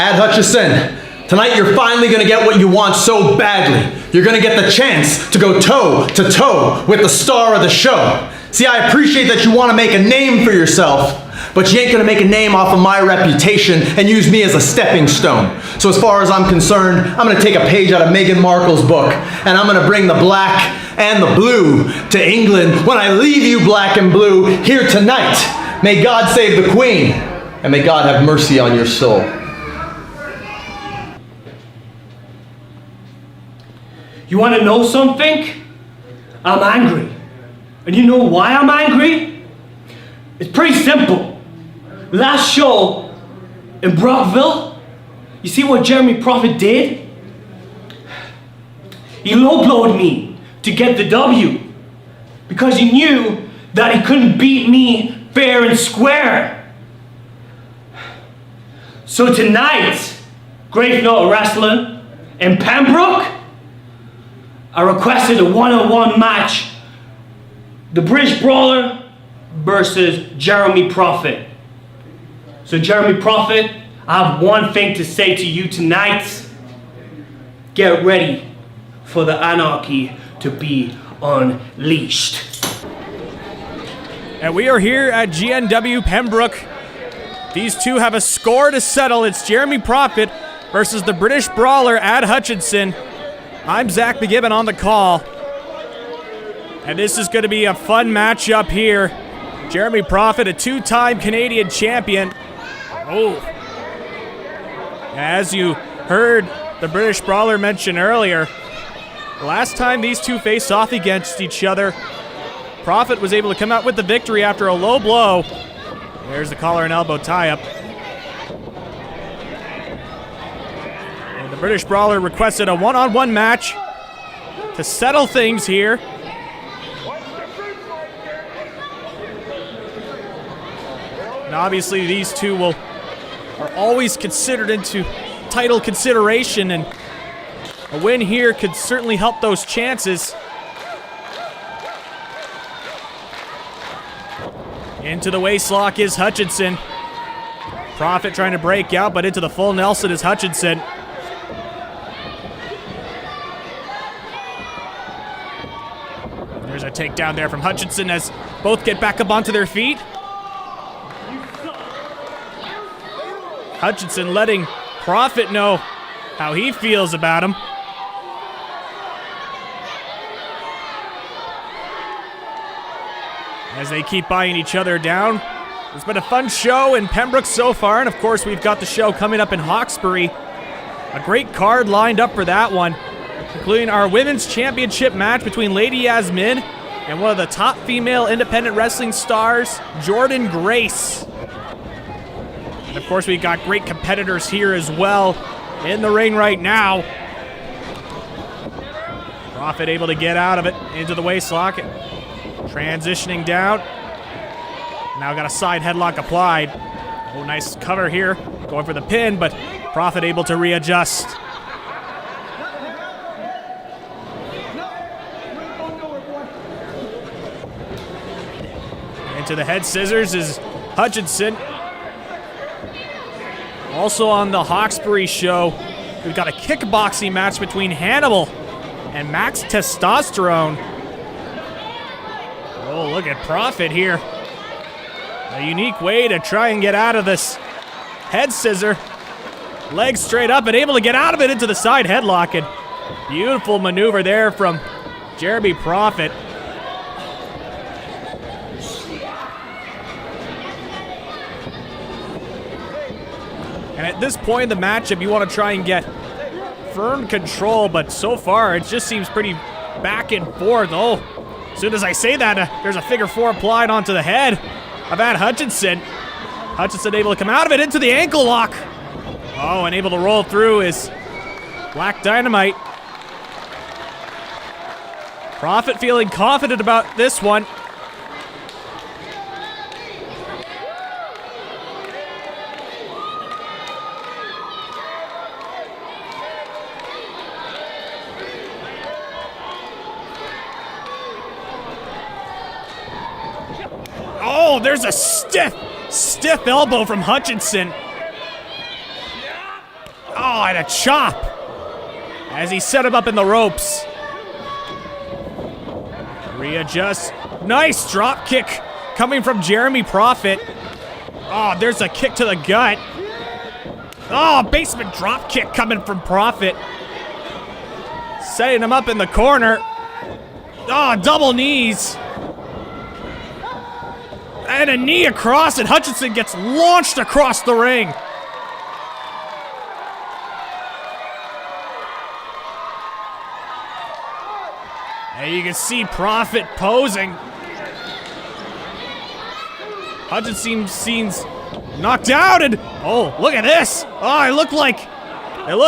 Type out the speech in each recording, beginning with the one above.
Ad Hutchison, tonight you're finally going to get what you want so badly. You're going to get the chance to go toe-to-toe with the star of the show. See, I appreciate that you want to make a name for yourself, but you ain't going to make a name off of my reputation and use me as a stepping stone. So as far as I'm concerned, I'm going to take a page out of Meghan Markle's book, and I'm going to bring the black and the blue to England when I leave you black and blue here tonight. May God save the Queen, and may God have mercy on your soul. You want to know something? I'm angry. And you know why I'm angry? It's pretty simple. Last show in Brockville, you see what Jeremy Prophet did? He low-blowed me to get the W because he knew that he couldn't beat me fair and square. So tonight, Great Note Wrestling in Pembroke, I requested a one-on-one match. The British Brawler versus Jeremy Prophet. So Jeremy Prophet, I have one thing to say to you tonight. Get ready for the anarchy to be unleashed. And we are here at GNW Pembroke. These two have a score to settle. It's Jeremy Prophet versus the British Brawler, Ad Hutchison. I'm Zach McGibbon on the call. And this is going to be a fun matchup here. Jeremy Prophet, a two-time Canadian champion. Oh. As you heard the British Brawler mention earlier, last time these two faced off against each other, Prophet was able to come out with the victory after a low blow. There's the collar and elbow tie-up. And the British Brawler requested a one-on-one match to settle things here. And obviously these two are always considered into title consideration, and a win here could certainly help those chances. Into the waistlock is Hutchison. Prophet trying to break out, but into the full Nelson is Hutchison. There's a takedown there from Hutchison as both get back up onto their feet. Hutchison letting Prophet know how he feels about him. As they keep eyeing each other down. It's been a fun show in Pembroke so far, and of course we've got the show coming up in Hawkesbury. A great card lined up for that one, including our Women's Championship match between Lady Yasmin and one of the top female independent wrestling stars, Jordan Grace. And of course, we've got great competitors here as well in the ring right now. Prophet able to get out of it into the waistlock. Transitioning down. Now got a side headlock applied. Oh, nice cover here. Going for the pin, but Prophet able to readjust. Into the head scissors is Hutchison. Also on the Hawkesbury show, we've got a kickboxing match between Hannibal and Max Testosterone. Oh, look at Prophet here. A unique way to try and get out of this head scissor. Legs straight up and able to get out of it into the side headlock. And beautiful maneuver there from Jeremy Prophet. And at this point in the matchup, you want to try and get firm control, but so far it just seems pretty back and forth. Oh, as soon as I say that, there's a figure four applied onto the head of Ad Hutchison. Hutchison able to come out of it into the ankle lock. Oh, and able to roll through is Black Dynamite. Prophet feeling confident about this one. Oh, there's a stiff elbow from Hutchison. Oh, and a chop as he set him up in the ropes. Readjust. Nice drop kick coming from Jeremy Prophet. Oh, there's a kick to the gut. Oh, basement drop kick coming from Prophet. Setting him up in the corner. Oh, double knees. And a knee across, and Hutchinson gets launched across the ring. And you can see Prophet posing. Hutchinson seems knocked out, and oh, look at this. Oh, it looked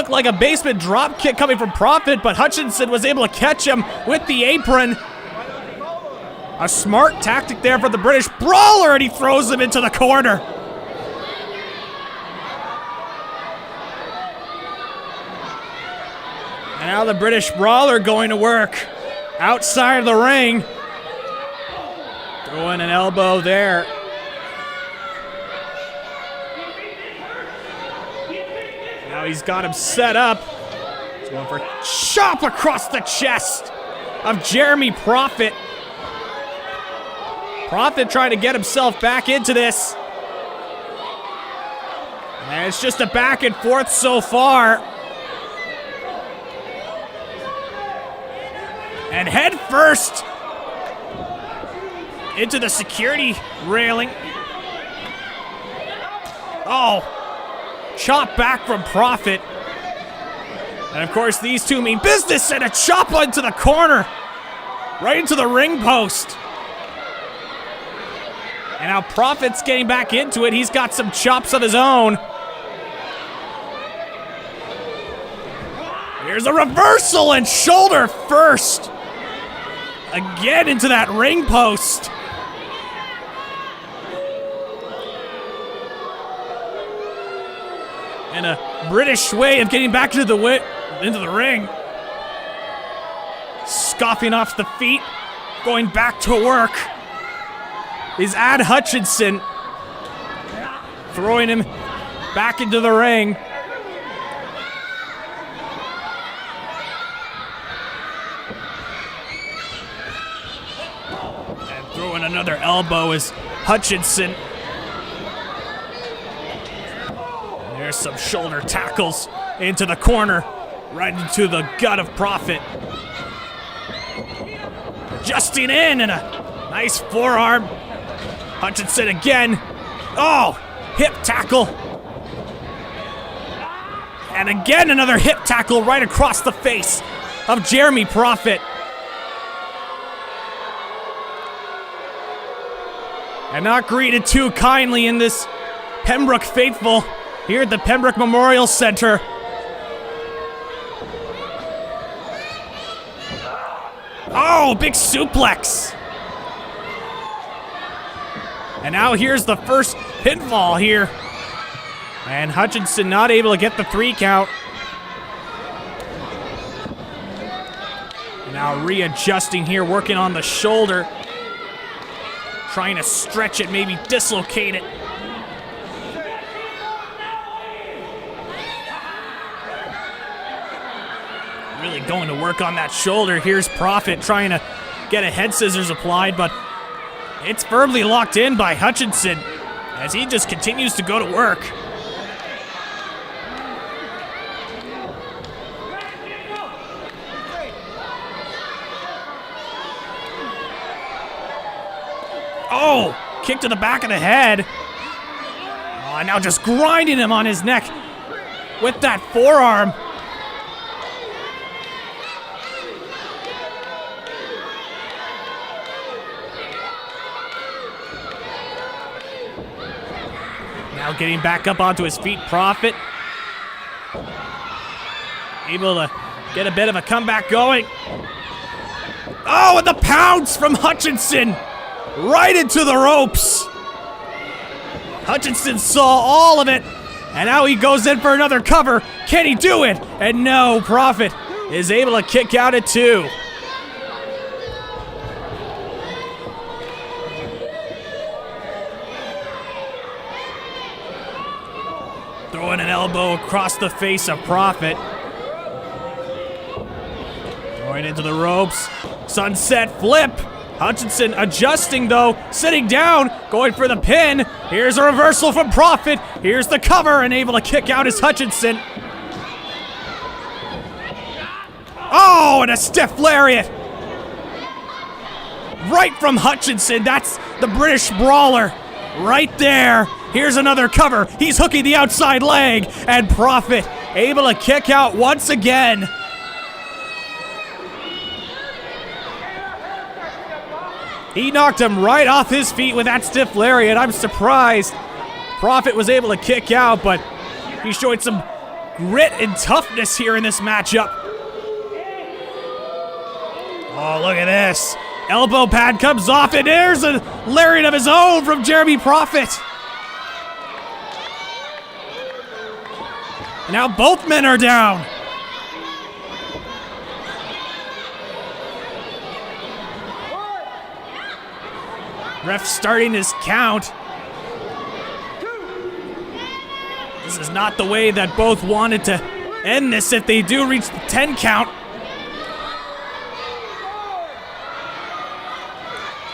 like a basement drop kick coming from Prophet, but Hutchinson was able to catch him with the apron. A smart tactic there for the British Brawler, and he throws him into the corner. And now the British Brawler going to work outside of the ring. Throwing an elbow there. Now he's got him set up. He's going for a chop across the chest of Jeremy Prophet. Prophet trying to get himself back into this. And it's just a back and forth so far. And head first into the security railing. Oh, chop back from Prophet. And of course these two mean business, and a chop into the corner. Right into the ring post. And now Prophet's getting back into it. He's got some chops of his own. Here's a reversal and shoulder first. Again into that ring post. And a British way of getting back into the ring. Scoffing off the feet. Going back to work. Is Ad Hutchinson, throwing him back into the ring. And throwing another elbow is Hutchinson. And there's some shoulder tackles into the corner, right into the gut of Prophet. Adjusting in, and a nice forearm. Hutchinson again. Oh, hip tackle. And again, another hip tackle right across the face of Jeremy Prophet. And not greeted too kindly in this Pembroke faithful here at the Pembroke Memorial Center. Oh, big suplex. And now here's the first pinfall here. And Hutchinson not able to get the 3 count. Now readjusting here, working on the shoulder. Trying to stretch it, maybe dislocate it. Really going to work on that shoulder. Here's Prophet trying to get a head scissors applied, but it's firmly locked in by Hutchinson as he just continues to go to work. Oh, kick to the back of the head. Oh, and now just grinding him on his neck with that forearm. Now getting back up onto his feet, Prophet. Able to get a bit of a comeback going. Oh, and the pounce from Hutchinson. Right into the ropes. Hutchinson saw all of it. And now he goes in for another cover. Can he do it? And no, Prophet is able to kick out at 2. Throwing an elbow across the face of Prophet. Going into the ropes. Sunset flip. Hutchinson adjusting though, sitting down, going for the pin. Here's a reversal from Prophet. Here's the cover and able to kick out is Hutchinson. Oh, and a stiff lariat. Right from Hutchinson, that's the British Brawler. Right there. Here's another cover. He's hooking the outside leg, and Prophet able to kick out once again. He knocked him right off his feet with that stiff lariat. I'm surprised Prophet was able to kick out, but he's showing some grit and toughness here in this matchup. Oh, look at this. Elbow pad comes off, and there's a lariat of his own from Jeremy Prophet. And now both men are down. Ref starting his count. This is not the way that both wanted to end this if they do reach the 10 count.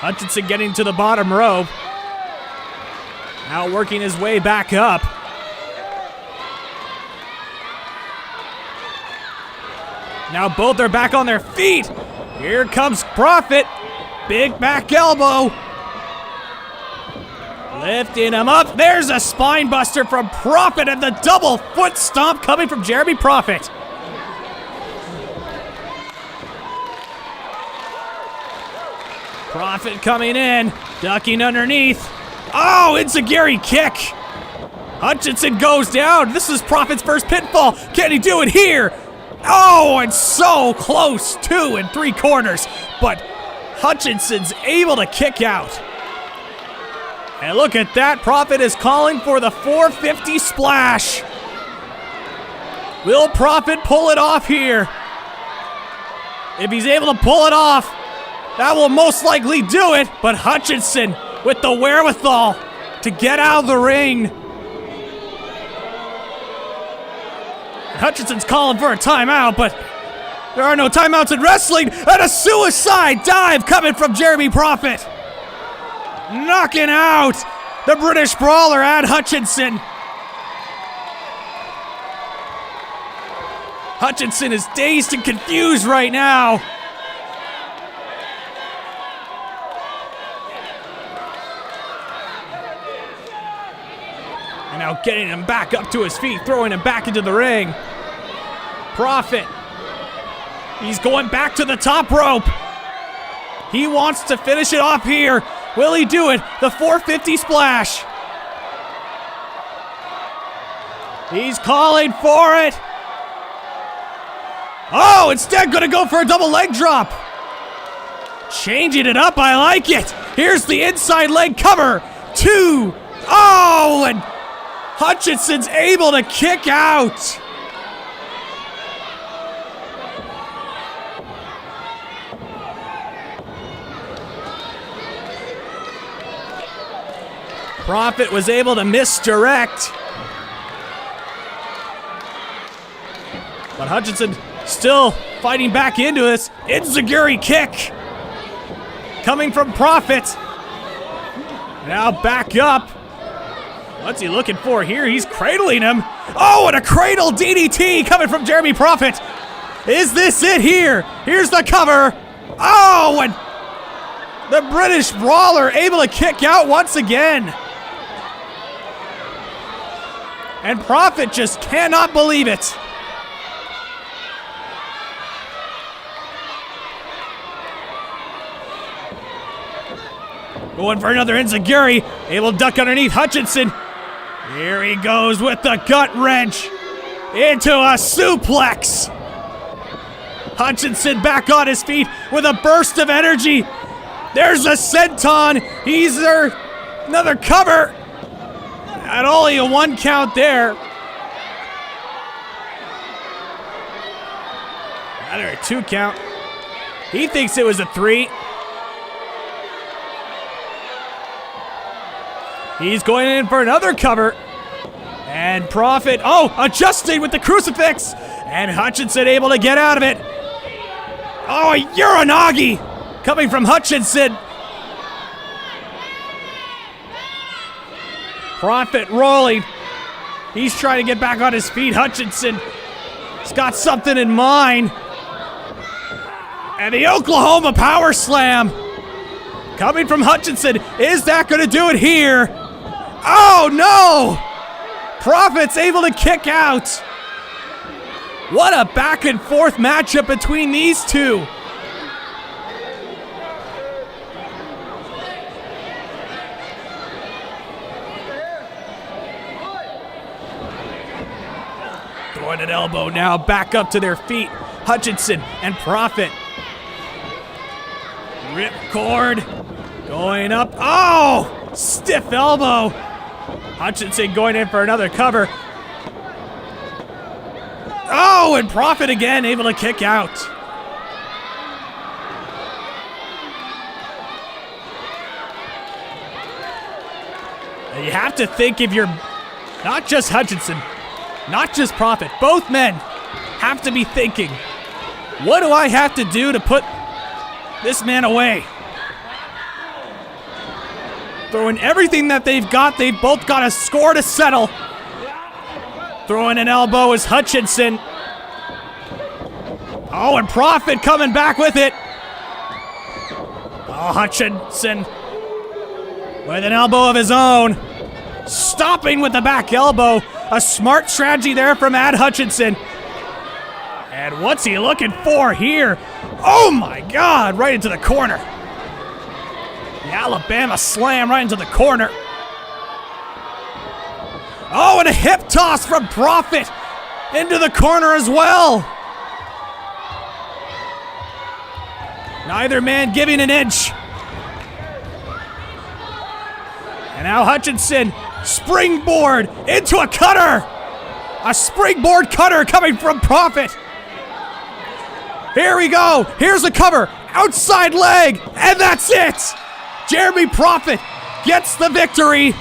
Hutchinson getting to the bottom rope. Now working his way back up. Now both are back on their feet. Here comes Prophet. Big back elbow. Lifting him up. There's a spine buster from Prophet and the double foot stomp coming from Jeremy Prophet. Prophet coming in, ducking underneath. Oh, enziguri kick. Hutchinson goes down. This is Prophet's first pinfall. Can he do it here? Oh, and so close, 2 3/4. But Hutchinson's able to kick out. And look at that, Prophet is calling for the 450 splash. Will Prophet pull it off here? If he's able to pull it off, that will most likely do it, but Hutchinson with the wherewithal to get out of the ring. Hutchinson's calling for a timeout, but there are no timeouts in wrestling, and a suicide dive coming from Jeremy Prophet. Knocking out the British Brawler and Hutchinson. Hutchinson is dazed and confused right now. And now getting him back up to his feet, throwing him back into the ring. Prophet. He's going back to the top rope. He wants to finish it off here. Will he do it? The 450 splash. He's calling for it. Oh, instead gonna go for a double leg drop. Changing it up, I like it. Here's the inside leg cover. 2. Oh, and Hutchinson's able to kick out. Prophet was able to misdirect. But Hutchinson still fighting back into this. Enziguri kick. Coming from Prophet. Now back up. What's he looking for here? He's cradling him. Oh, and a cradle DDT coming from Jeremy Prophet. Is this it here? Here's the cover. Oh, and the British Brawler able to kick out once again. And Prophet just cannot believe it. Going for another enziguri. Able to duck underneath Hutchinson. Here he goes with the gut wrench. Into a suplex. Hutchinson back on his feet with a burst of energy. There's a senton. He's there. Another cover. And only a 1 count there. Another 2 count. He thinks it was a 3. He's going in for another cover. And And Prophet, adjusting with the crucifix. And Hutchinson able to get out of it. Oh, a Uranagi coming from Hutchinson. Prophet rolling. He's trying to get back on his feet. Hutchinson has got something in mind. And the Oklahoma Power Slam coming from Hutchinson. Is that going to do it here? Oh, no! Prophet's able to kick out. What a back and forth matchup between these two. Throwing an elbow now, back up to their feet. Hutchinson and Prophet. Ripcord going up. Oh! Stiff elbow. Hutchinson going in for another cover. Oh, and Prophet again able to kick out. And you have to think, if you're not just Hutchinson, not just Prophet, both men have to be thinking, what do I have to do to put this man away? Throwing everything that they've both got a score to settle. Throwing an elbow is Hutchinson. Oh, and Prophet coming back with it. Oh, Hutchinson with an elbow of his own. Stopping with the back elbow. A smart strategy there from Ad Hutchinson. And what's he looking for here? Oh my God, right into the corner. The Alabama slam right into the corner. Oh, and a hip toss from Prophet into the corner as well. Neither man giving an inch. And now Hutchinson, springboard into a cutter. A springboard cutter coming from Prophet. Here we go. Here's a cover. Outside leg. And that's it. Jeremy Prophet gets the victory.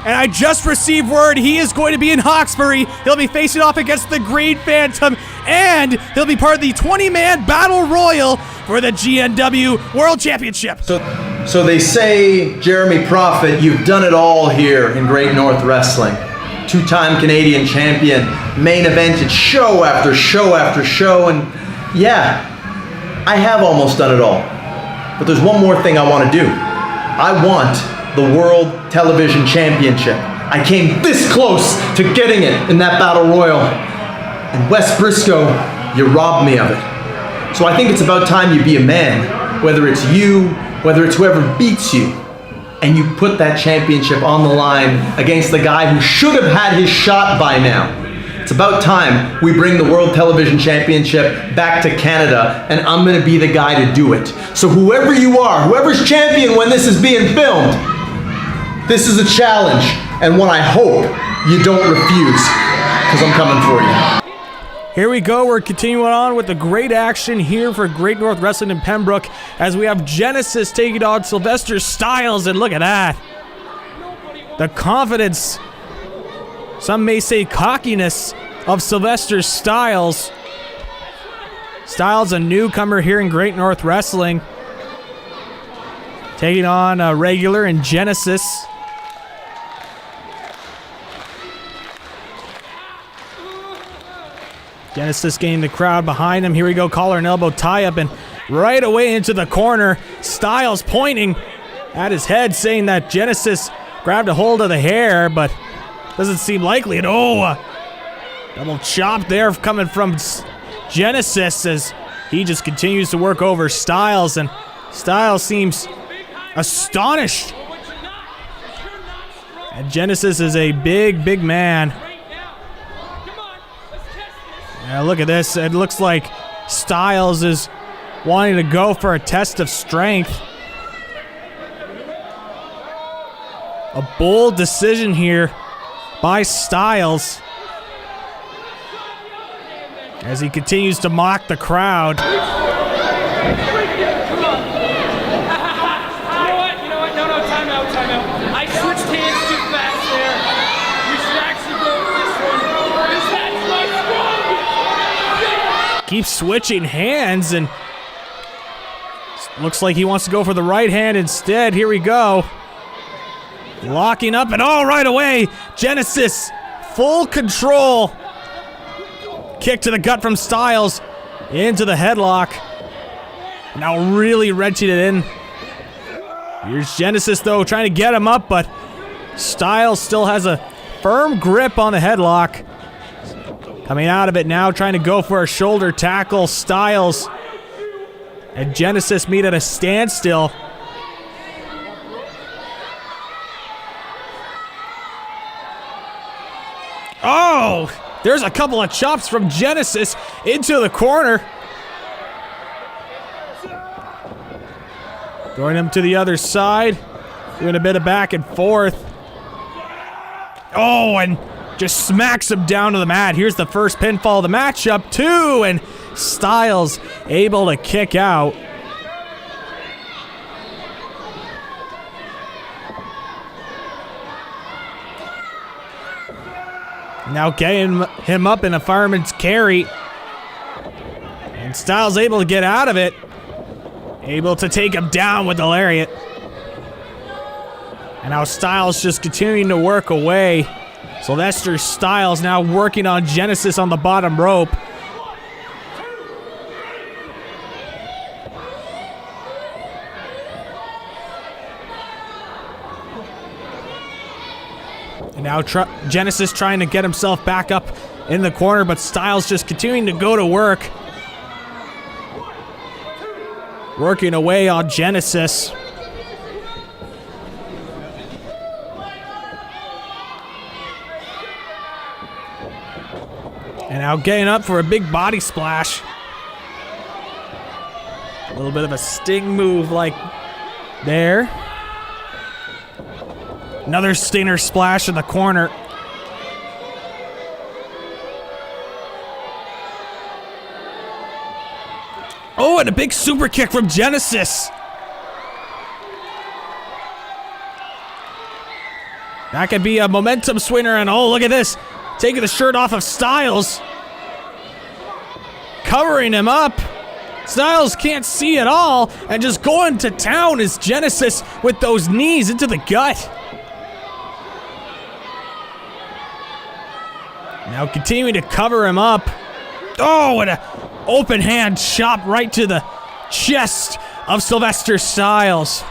And I just received word he is going to be in Hawkesbury. He'll be facing off against the Green Phantom. And he'll be part of the 20-man Battle Royal for the GNW World Championship. So they say, Jeremy Prophet, you've done it all here in Great North Wrestling. Two-time Canadian champion, main evented show after show after show, and yeah, I have almost done it all. But there's one more thing I want to do. I want the World Television Championship. I came this close to getting it in that Battle Royal. And Wes Briscoe, you robbed me of it. So I think it's about time you be a man, whether it's you, whether it's whoever beats you, and you put that championship on the line against the guy who should have had his shot by now. It's about time we bring the World Television Championship back to Canada, and I'm gonna be the guy to do it. So whoever you are, whoever's champion when this is being filmed, this is a challenge, and one I hope you don't refuse, because I'm coming for you. Here we go, we're continuing on with the great action here for Great North Wrestling in Pembroke as we have Genesis taking on Sylvester Styles, and look at that. The confidence, some may say cockiness, of Sylvester Styles. Styles, a newcomer here in Great North Wrestling, taking on a regular in Genesis. Genesis getting the crowd behind him. Here we go, collar and elbow tie up, and right away into the corner. Styles pointing at his head, saying that Genesis grabbed a hold of the hair, but doesn't seem likely. And double chop there coming from Genesis as he just continues to work over Styles, and Styles seems astonished. And Genesis is a big, big man. Yeah, look at this. It looks like Styles is wanting to go for a test of strength. A bold decision here by Styles as he continues to mock the crowd. You know what? No, time out. I switched hands too fast there. We should actually go keeps switching hands, and looks like he wants to go for the right hand instead. Here we go. Locking up, and right away, Genesis, full control. Kick to the gut from Styles, into the headlock. Now really wrenching it in. Here's Genesis, though, trying to get him up, but Styles still has a firm grip on the headlock. Coming out of it now, trying to go for a shoulder tackle. Styles and Genesis meet at a standstill. Oh, there's a couple of chops from Genesis into the corner. Throwing him to the other side. Doing a bit of back and forth. Oh, and just smacks him down to the mat. Here's the first pinfall of the matchup, too. And Styles able to kick out. Now getting him up in a fireman's carry. And Styles able to get out of it. Able to take him down with the lariat. And now Styles just continuing to work away. Sylvester Styles now working on Genesis on the bottom rope. And now Genesis trying to get himself back up in the corner, but Styles just continuing to go to work. Working away on Genesis. And now getting up for a big body splash. A little bit of a sting move like there. Another stinger splash in the corner. Oh, and a big super kick from Genesis. That could be a momentum swinger, and oh, look at this. Taking the shirt off of Styles. Covering him up. Styles can't see at all, and just going to town is Genesis with those knees into the gut. Now continuing to cover him up. Oh, and an open hand chop right to the chest of Sylvester Styles.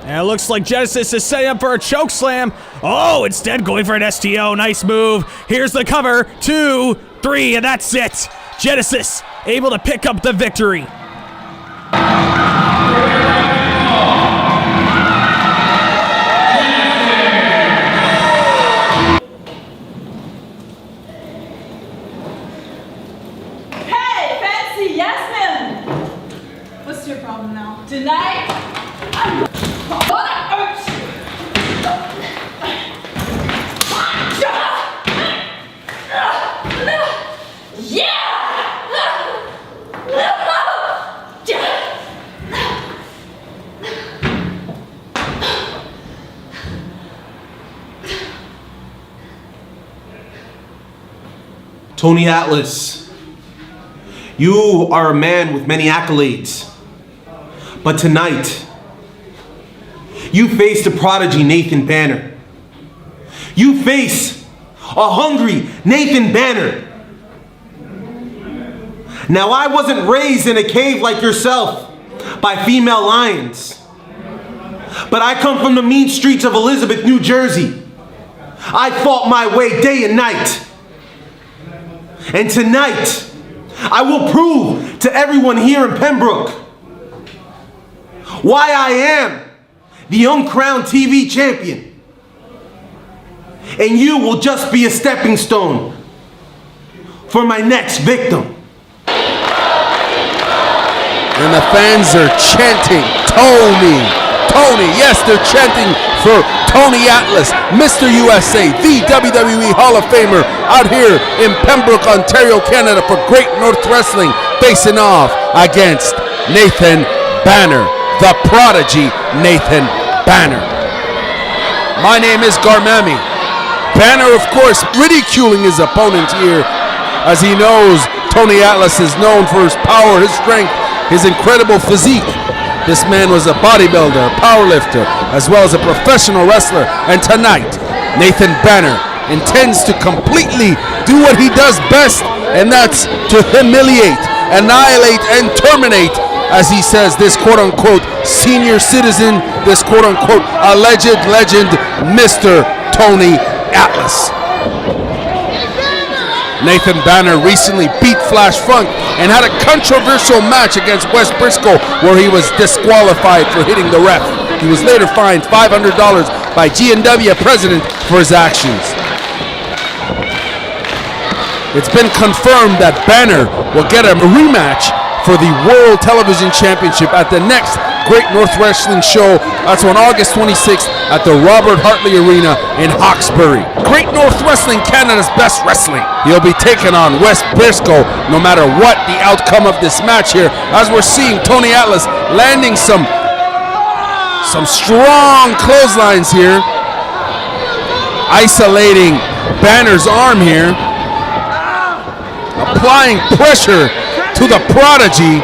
And it looks like Genesis is setting up for a choke slam. Oh, instead going for an STO. Nice move. Here's the cover. 2, 3, and that's it. Genesis able to pick up the victory. Tonight, I'm Tony Atlas, you are a man with many accolades. But tonight, you face the prodigy Nathan Banner. You face a hungry Nathan Banner. Now, I wasn't raised in a cave like yourself by female lions. But I come from the mean streets of Elizabeth, New Jersey. I fought my way day and night. And tonight, I will prove to everyone here in Pembroke why I am the uncrowned TV champion. And you will just be a stepping stone for my next victim. And the fans are chanting, Tony, Tony. Yes, they're chanting for Tony Atlas, Mr. USA, the WWE Hall of Famer out here in Pembroke, Ontario, Canada for Great North Wrestling, facing off against Nathan Banner. The prodigy Nathan Banner. My name is Garmami. Banner, of course, ridiculing his opponent here, as he knows Tony Atlas is known for his power, his strength, his incredible physique. This man was a bodybuilder, a powerlifter, as well as a professional wrestler. And tonight, Nathan Banner intends to completely do what he does best, and that's to humiliate, annihilate, and terminate, as he says, this quote-unquote senior citizen, this quote-unquote alleged legend, Mr. Tony Atlas. Nathan Banner recently beat Flash Funk and had a controversial match against Wes Briscoe where he was disqualified for hitting the ref. He was later fined $500 by GNW president for his actions. It's been confirmed that Banner will get a rematch for the World Television Championship at the next Great North Wrestling Show. That's on August 26th at the Robert Hartley Arena in Hawkesbury. Great North Wrestling, Canada's best wrestling. He'll be taking on Wes Briscoe no matter what the outcome of this match here, as we're seeing Tony Atlas landing some strong clotheslines here, isolating Banner's arm here, applying pressure to the Prodigy.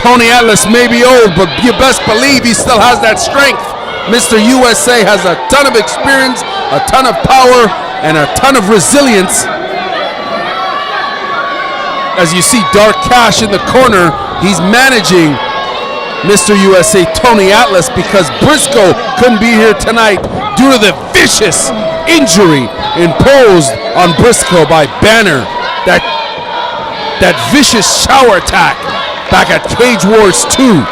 Tony Atlas may be old, but you best believe he still has that strength. Mr. USA has a ton of experience, a ton of power, and a ton of resilience. As you see Dark Cash in the corner, he's managing Mr. USA Tony Atlas because Briscoe couldn't be here tonight due to the vicious injury imposed on Briscoe by Banner. That vicious shower attack back at Cage Wars 2.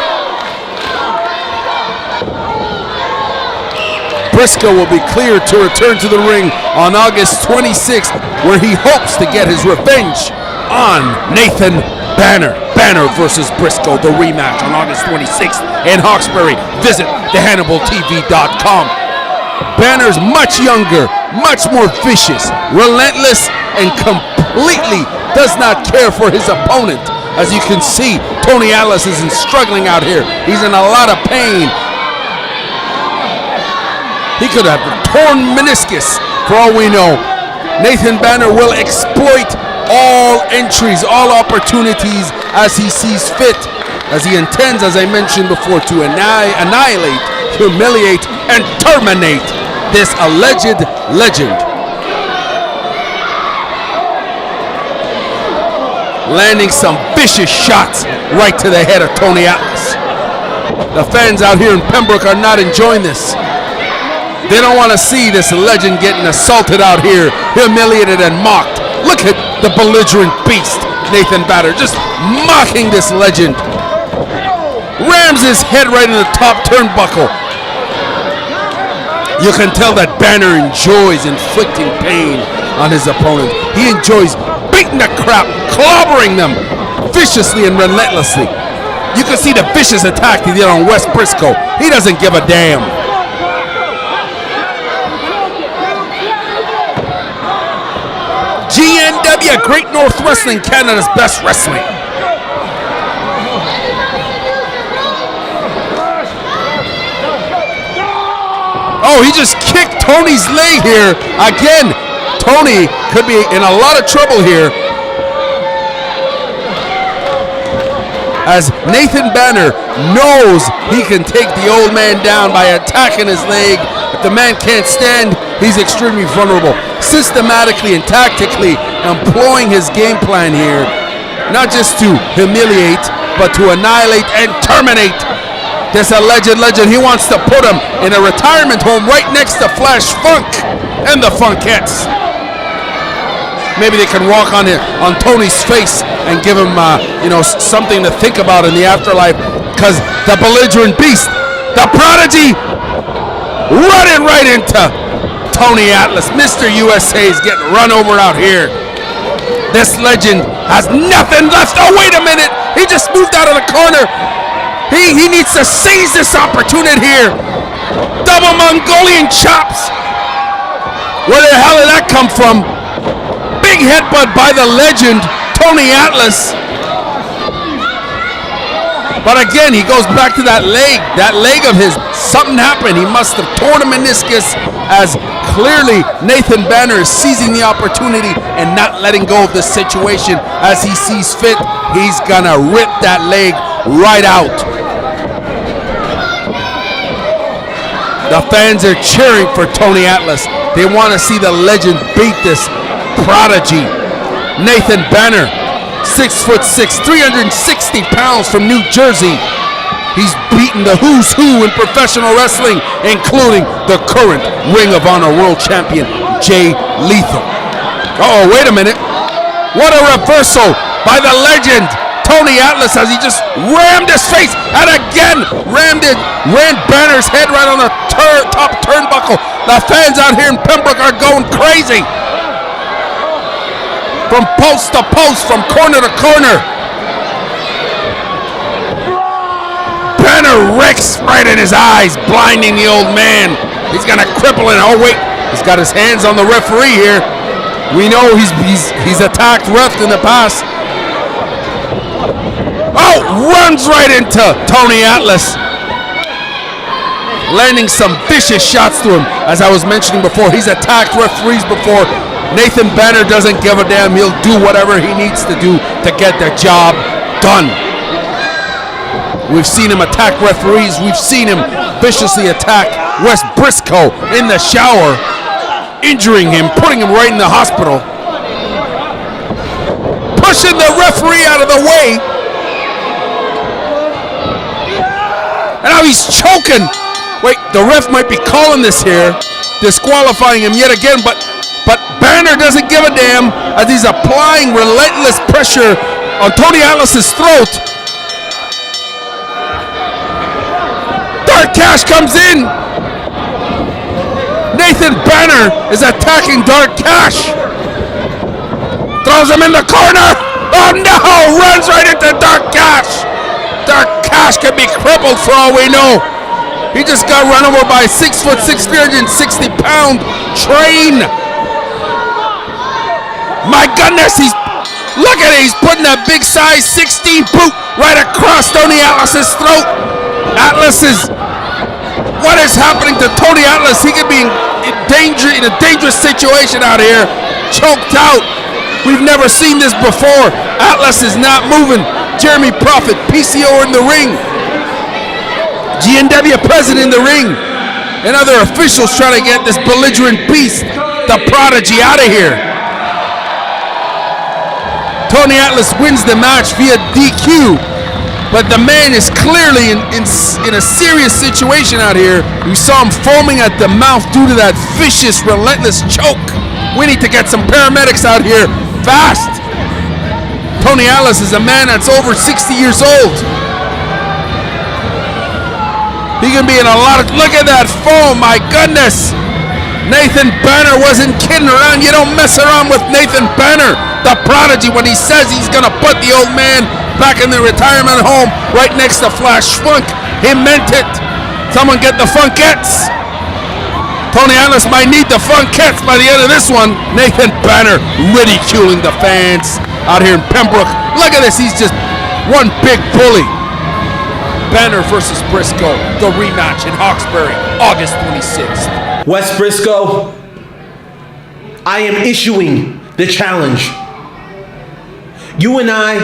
Briscoe will be cleared to return to the ring on August 26th, where he hopes to get his revenge on Nathan Banner. Banner versus Briscoe, the rematch on August 26th in Hawkesbury. Visit thehannibaltv.com. Banner's much younger, much more vicious, relentless, and completely does not care for his opponent. As you can see, Tony Atlas isn't struggling out here. He's in a lot of pain. He could have a torn meniscus for all we know. Nathan Banner will exploit all entries, all opportunities as he sees fit, as he intends, as I mentioned before, to annihilate, humiliate, and terminate this alleged legend. Landing some vicious shots right to the head of Tony Atlas. The fans out here in Pembroke are not enjoying this. They don't want to see this legend getting assaulted out here, humiliated and mocked. Look at the belligerent beast, Nathan Banner, just mocking this legend. Rams his head right in the top turnbuckle. You can tell that Banner enjoys inflicting pain on his opponent. He enjoys beating the crap, clobbering them viciously and relentlessly. You can see the vicious attack he did on Wes Briscoe. He doesn't give a damn. GNW, Great North Wrestling, Canada's best wrestling. Oh, he just kicked Tony's leg here. Again, Tony could be in a lot of trouble here, as Nathan Banner knows he can take the old man down by attacking his leg. If the man can't stand, he's extremely vulnerable. Systematically and tactically employing his game plan here, not just to humiliate, but to annihilate and terminate this alleged legend. He wants to put him in a retirement home right next to Flash Funk and the Funkettes. Maybe they can walk on Tony's face and give him, something to think about in the afterlife. Because the belligerent beast, the Prodigy, running right into Tony Atlas. Mr. USA is getting run over out here. This legend has nothing left. Oh, wait a minute. He just moved out of the corner. He needs to seize this opportunity here. Double Mongolian chops. Where the hell did that come from? Big headbutt by the legend, Tony Atlas. But again, he goes back to that leg of his. Something happened. He must have torn a meniscus, as clearly Nathan Banner is seizing the opportunity and not letting go of the situation as he sees fit. He's gonna rip that leg right out. The fans are cheering for Tony Atlas. They want to see the legend beat this prodigy. Nathan Banner, 6'6", 360 pounds from New Jersey. He's beaten the who's who in professional wrestling, including the current Ring of Honor World Champion, Jay Lethal. Uh-oh, wait a minute. What a reversal by the legend, Tony Atlas, as he just rammed his face and again ran Banner's head right on the top turnbuckle. The fans out here in Pembroke are going crazy. From post to post, from corner to corner. Banner wrecks right in his eyes, blinding the old man. He's gonna cripple it. Oh wait, he's got his hands on the referee here. We know he's attacked refs in the past. Oh, runs right into Tony Atlas, landing some vicious shots to him. As I was mentioning before, he's attacked referees before. Nathan Banner doesn't give a damn. He'll do whatever he needs to do to get the job done. We've seen him attack referees. We've seen him viciously attack Wes Briscoe in the shower, injuring him, putting him right in the hospital, pushing the referee out of the way. And now he's choking. Wait, the ref might be calling this here, disqualifying him yet again, but Banner doesn't give a damn as he's applying relentless pressure on Tony Atlas's throat. Dark Cash comes in. Nathan Banner is attacking Dark Cash. Throws him in the corner. Oh no! Runs right into Dark Cash. Dark Cash can be crippled for all we know. He just got run over by a 6'6", 360-pound train. My goodness, look at it. He's putting that big size 16 boot right across Tony Atlas's throat. What is happening to Tony Atlas? He could be in a dangerous situation out here, choked out. We've never seen this before. Atlas is not moving. Jeremy Prophet, PCO in the ring. GNW president in the ring. And other officials trying to get this belligerent beast, the prodigy, out of here. Tony Atlas wins the match via DQ, but the man is clearly in a serious situation out here. We saw him foaming at the mouth due to that vicious, relentless choke. We need to get some paramedics out here fast. Tony Atlas is a man that's over 60 years old. He can be in a lot of, look at that foam, my goodness. Nathan Banner wasn't kidding around. You don't mess around with Nathan Banner, the prodigy, when he says he's gonna put the old man back in the retirement home right next to Flash Funk. He meant it. Someone get the Funkettes. Tony Atlas might need the Funkettes by the end of this one. Nathan Banner ridiculing the fans out here in Pembroke. Look at this, he's just one big bully. Banner versus Briscoe, the rematch in Hawkesbury, August 26th. Wes Briscoe, I am issuing the challenge. You and I,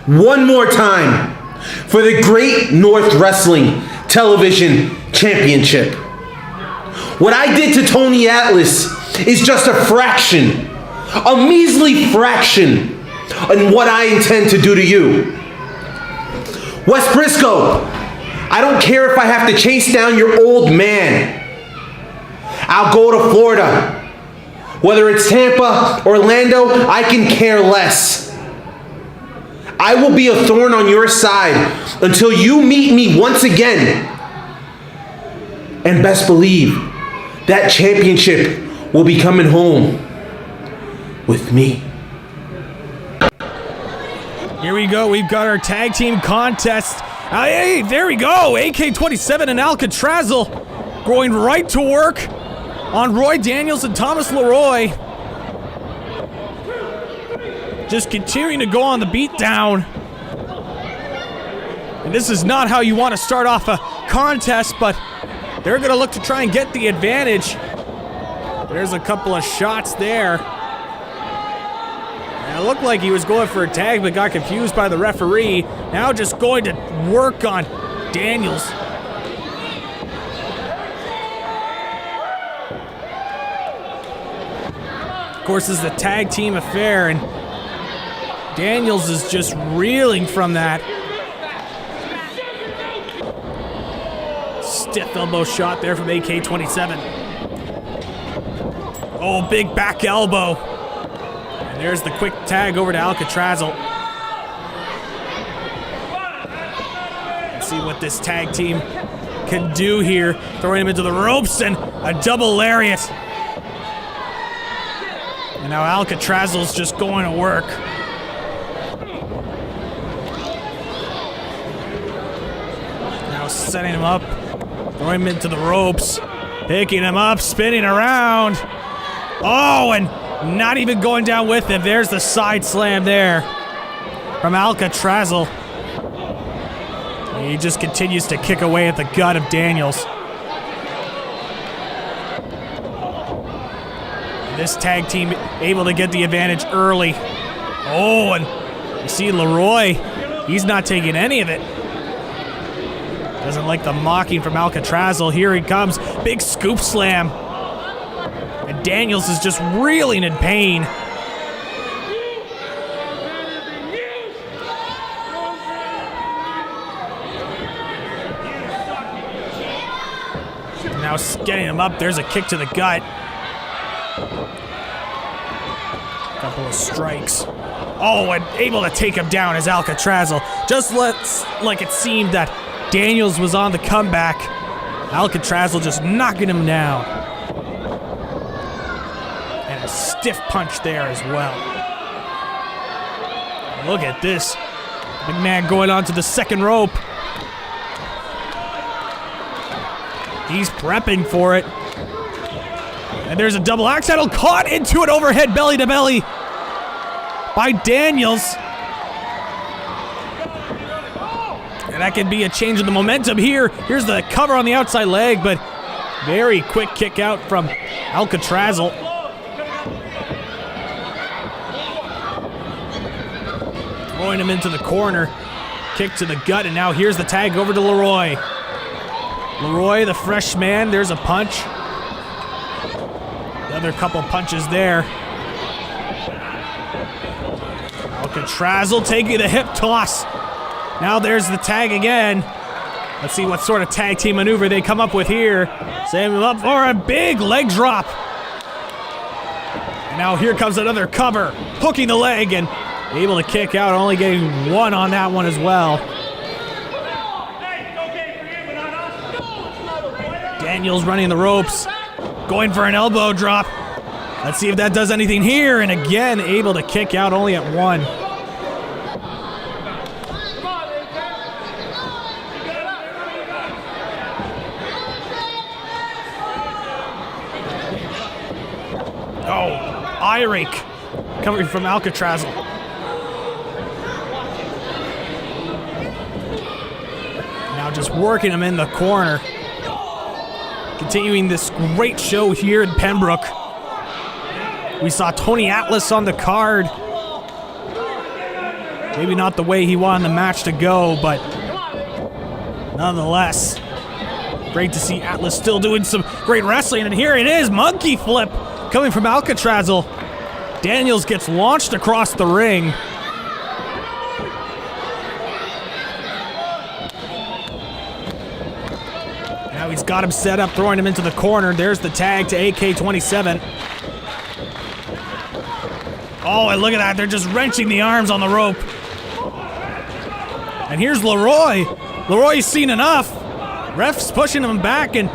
one more time, for the Great North Wrestling Television Championship. What I did to Tony Atlas is just a fraction, a measly fraction, on what I intend to do to you. Wes Briscoe, I don't care if I have to chase down your old man. I'll go to Florida. Whether it's Tampa, Orlando, I can care less. I will be a thorn on your side until you meet me once again. And best believe, that championship will be coming home with me. Here we go. We've got our tag team contest. Hey, there we go. AK-27 and Alcatrazal going right to work on Roy Daniels and Thomas Leroy. Just continuing to go on the beatdown. And this is not how you want to start off a contest, but they're going to look to try and get the advantage. There's a couple of shots there. And it looked like he was going for a tag, but got confused by the referee. Now just going to work on Daniels. Of course, this is a tag team affair, and Daniels is just reeling from that. Stiff elbow shot there from AK-27. Oh, big back elbow. And there's the quick tag over to Alcatrazal. Let's see what this tag team can do here. Throwing him into the ropes and a double lariat. And now Alcatrazal's just going to work. Now setting him up. Throwing him into the ropes. Picking him up, spinning around. Oh, and not even going down with him. There's the side slam there from Alcatrazal. He just continues to kick away at the gut of Daniels. This tag team able to get the advantage early. Oh, and you see Leroy, he's not taking any of it. Doesn't like the mocking from Alcatrazal. Here he comes, big scoop slam. And Daniels is just reeling in pain. Now getting him up, there's a kick to the gut. Couple of strikes. Oh, and able to take him down as Alcatrazal. Just like it seemed that Daniels was on the comeback. Alcatrazal just knocking him down. And a stiff punch there as well. Look at this. Big man going on to the second rope. He's prepping for it. And there's a double axe handle caught into an overhead belly to belly by Daniels. And that can be a change in the momentum here. Here's the cover on the outside leg, but very quick kick out from Alcatrazal. Throwing him into the corner. Kick to the gut, and now here's the tag over to Leroy. Leroy, the fresh man, there's a punch. Another couple punches there. Alcatrazal taking the hip toss. Now there's the tag again. Let's see what sort of tag team maneuver they come up with here. Setting him up for a big leg drop. And now here comes another cover. Hooking the leg and able to kick out, only getting one on that one as well. Daniels running the ropes. Going for an elbow drop. Let's see if that does anything here. And again, able to kick out only at one. Oh, eye rake coming from Alcatrazal. Now just working him in the corner. Continuing this great show here in Pembroke. We saw Tony Atlas on the card. Maybe not the way he wanted the match to go, but nonetheless, great to see Atlas still doing some great wrestling. And here it is, monkey flip coming from Alcatrazal. Daniels gets launched across the ring. Now he's got him set up, throwing him into the corner. There's the tag to AK-27. Oh, and look at that. They're just wrenching the arms on the rope. And here's Leroy. Leroy's seen enough. Ref's pushing him back, and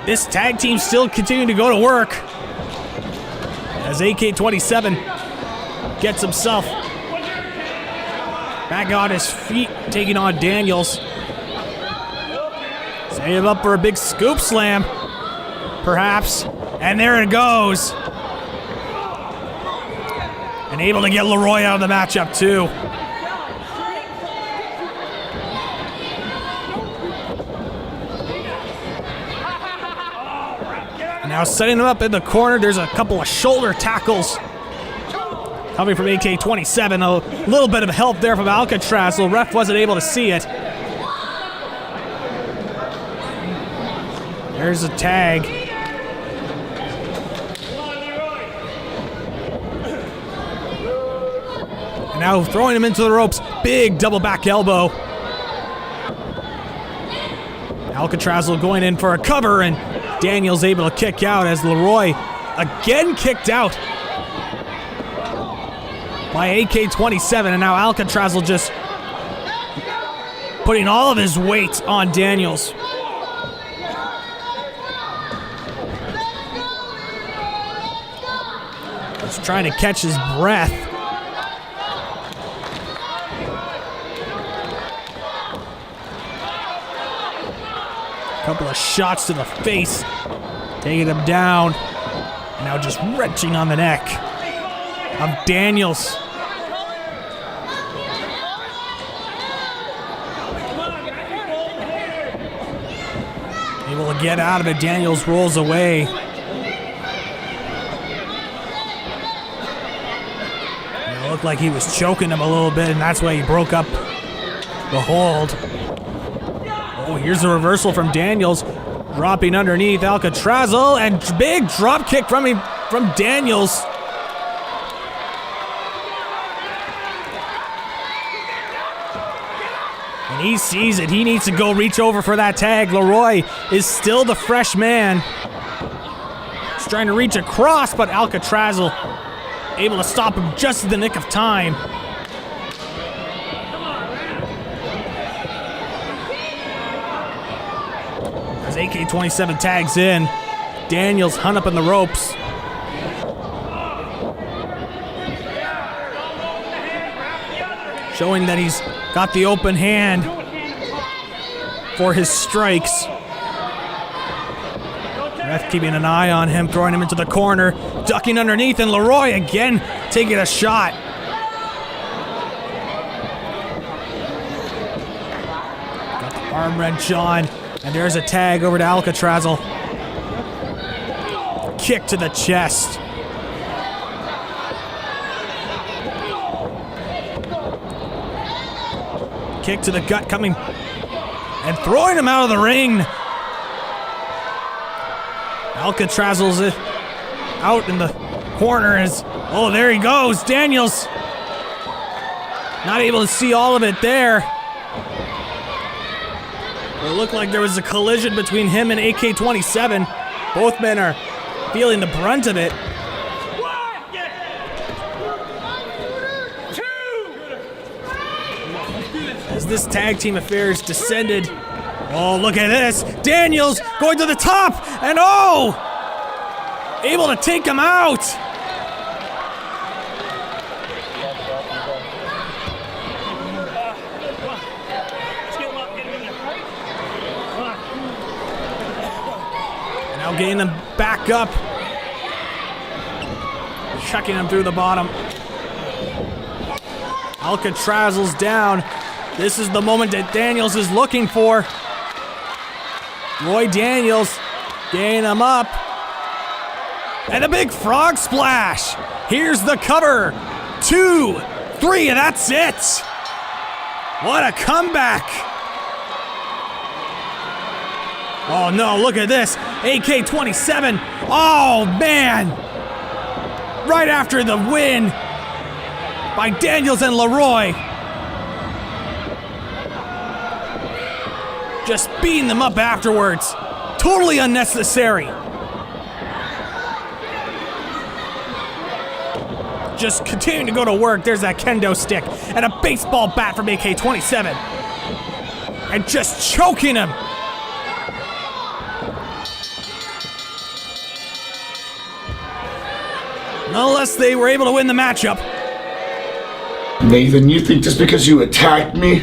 this tag team still continuing to go to work. As AK-27 gets himself back on his feet, taking on Daniels. Setting him up for a big scoop slam, perhaps. And there it goes. And able to get Leroy out of the matchup, too. And now setting him up in the corner. There's a couple of shoulder tackles coming from AK-27. A little bit of help there from Alcatraz. The ref wasn't able to see it. There's a tag. And now throwing him into the ropes. Big double back elbow. Alcatraz going in for a cover, and Daniels able to kick out as Leroy again kicked out by AK-27. And now Alcatraz just putting all of his weight on Daniels. Just trying to catch his breath. Couple of shots to the face, taking him down. Now just wrenching on the neck of Daniels. Able to get out of it. Daniels rolls away. It looked like he was choking him a little bit, and that's why he broke up the hold. Oh, here's a reversal from Daniels, dropping underneath Alcatraz, and big drop kick from Daniels. And he sees it. He needs to go reach over for that tag. Leroy is still the fresh man. He's trying to reach across, but Alcatraz able to stop him just in the nick of time. As AK-27 tags in, Daniels hunt up in the ropes. Showing that he's got the open hand for his strikes. Ref keeping an eye on him, throwing him into the corner, ducking underneath, and Leroy again taking a shot. Got the arm wrench on, and there's a tag over to Alcatraz. Kick to the chest. Kick to the gut coming and throwing him out of the ring. Alcatraz out in the corner oh, there he goes. Daniels not able to see all of it there. It looked like there was a collision between him and AK-27. Both men are feeling the brunt of it. As this tag team affair is descended. Oh, look at this. Daniels going to the top, and able to take him out. Now getting them back up. Chucking him through the bottom. Alcatraz down. This is the moment that Daniels is looking for. Roy Daniels getting him up. And a big frog splash. Here's the cover. 2, 3, and that's it. What a comeback. Oh no, look at this. AK-27. Oh man. Right after the win by Daniels and Leroy. Just beating them up afterwards. Totally unnecessary. Just continuing to go to work. There's that kendo stick and a baseball bat from AK-27. And just choking him. Nonetheless, they were able to win the matchup. Nathan, you think just because you attacked me,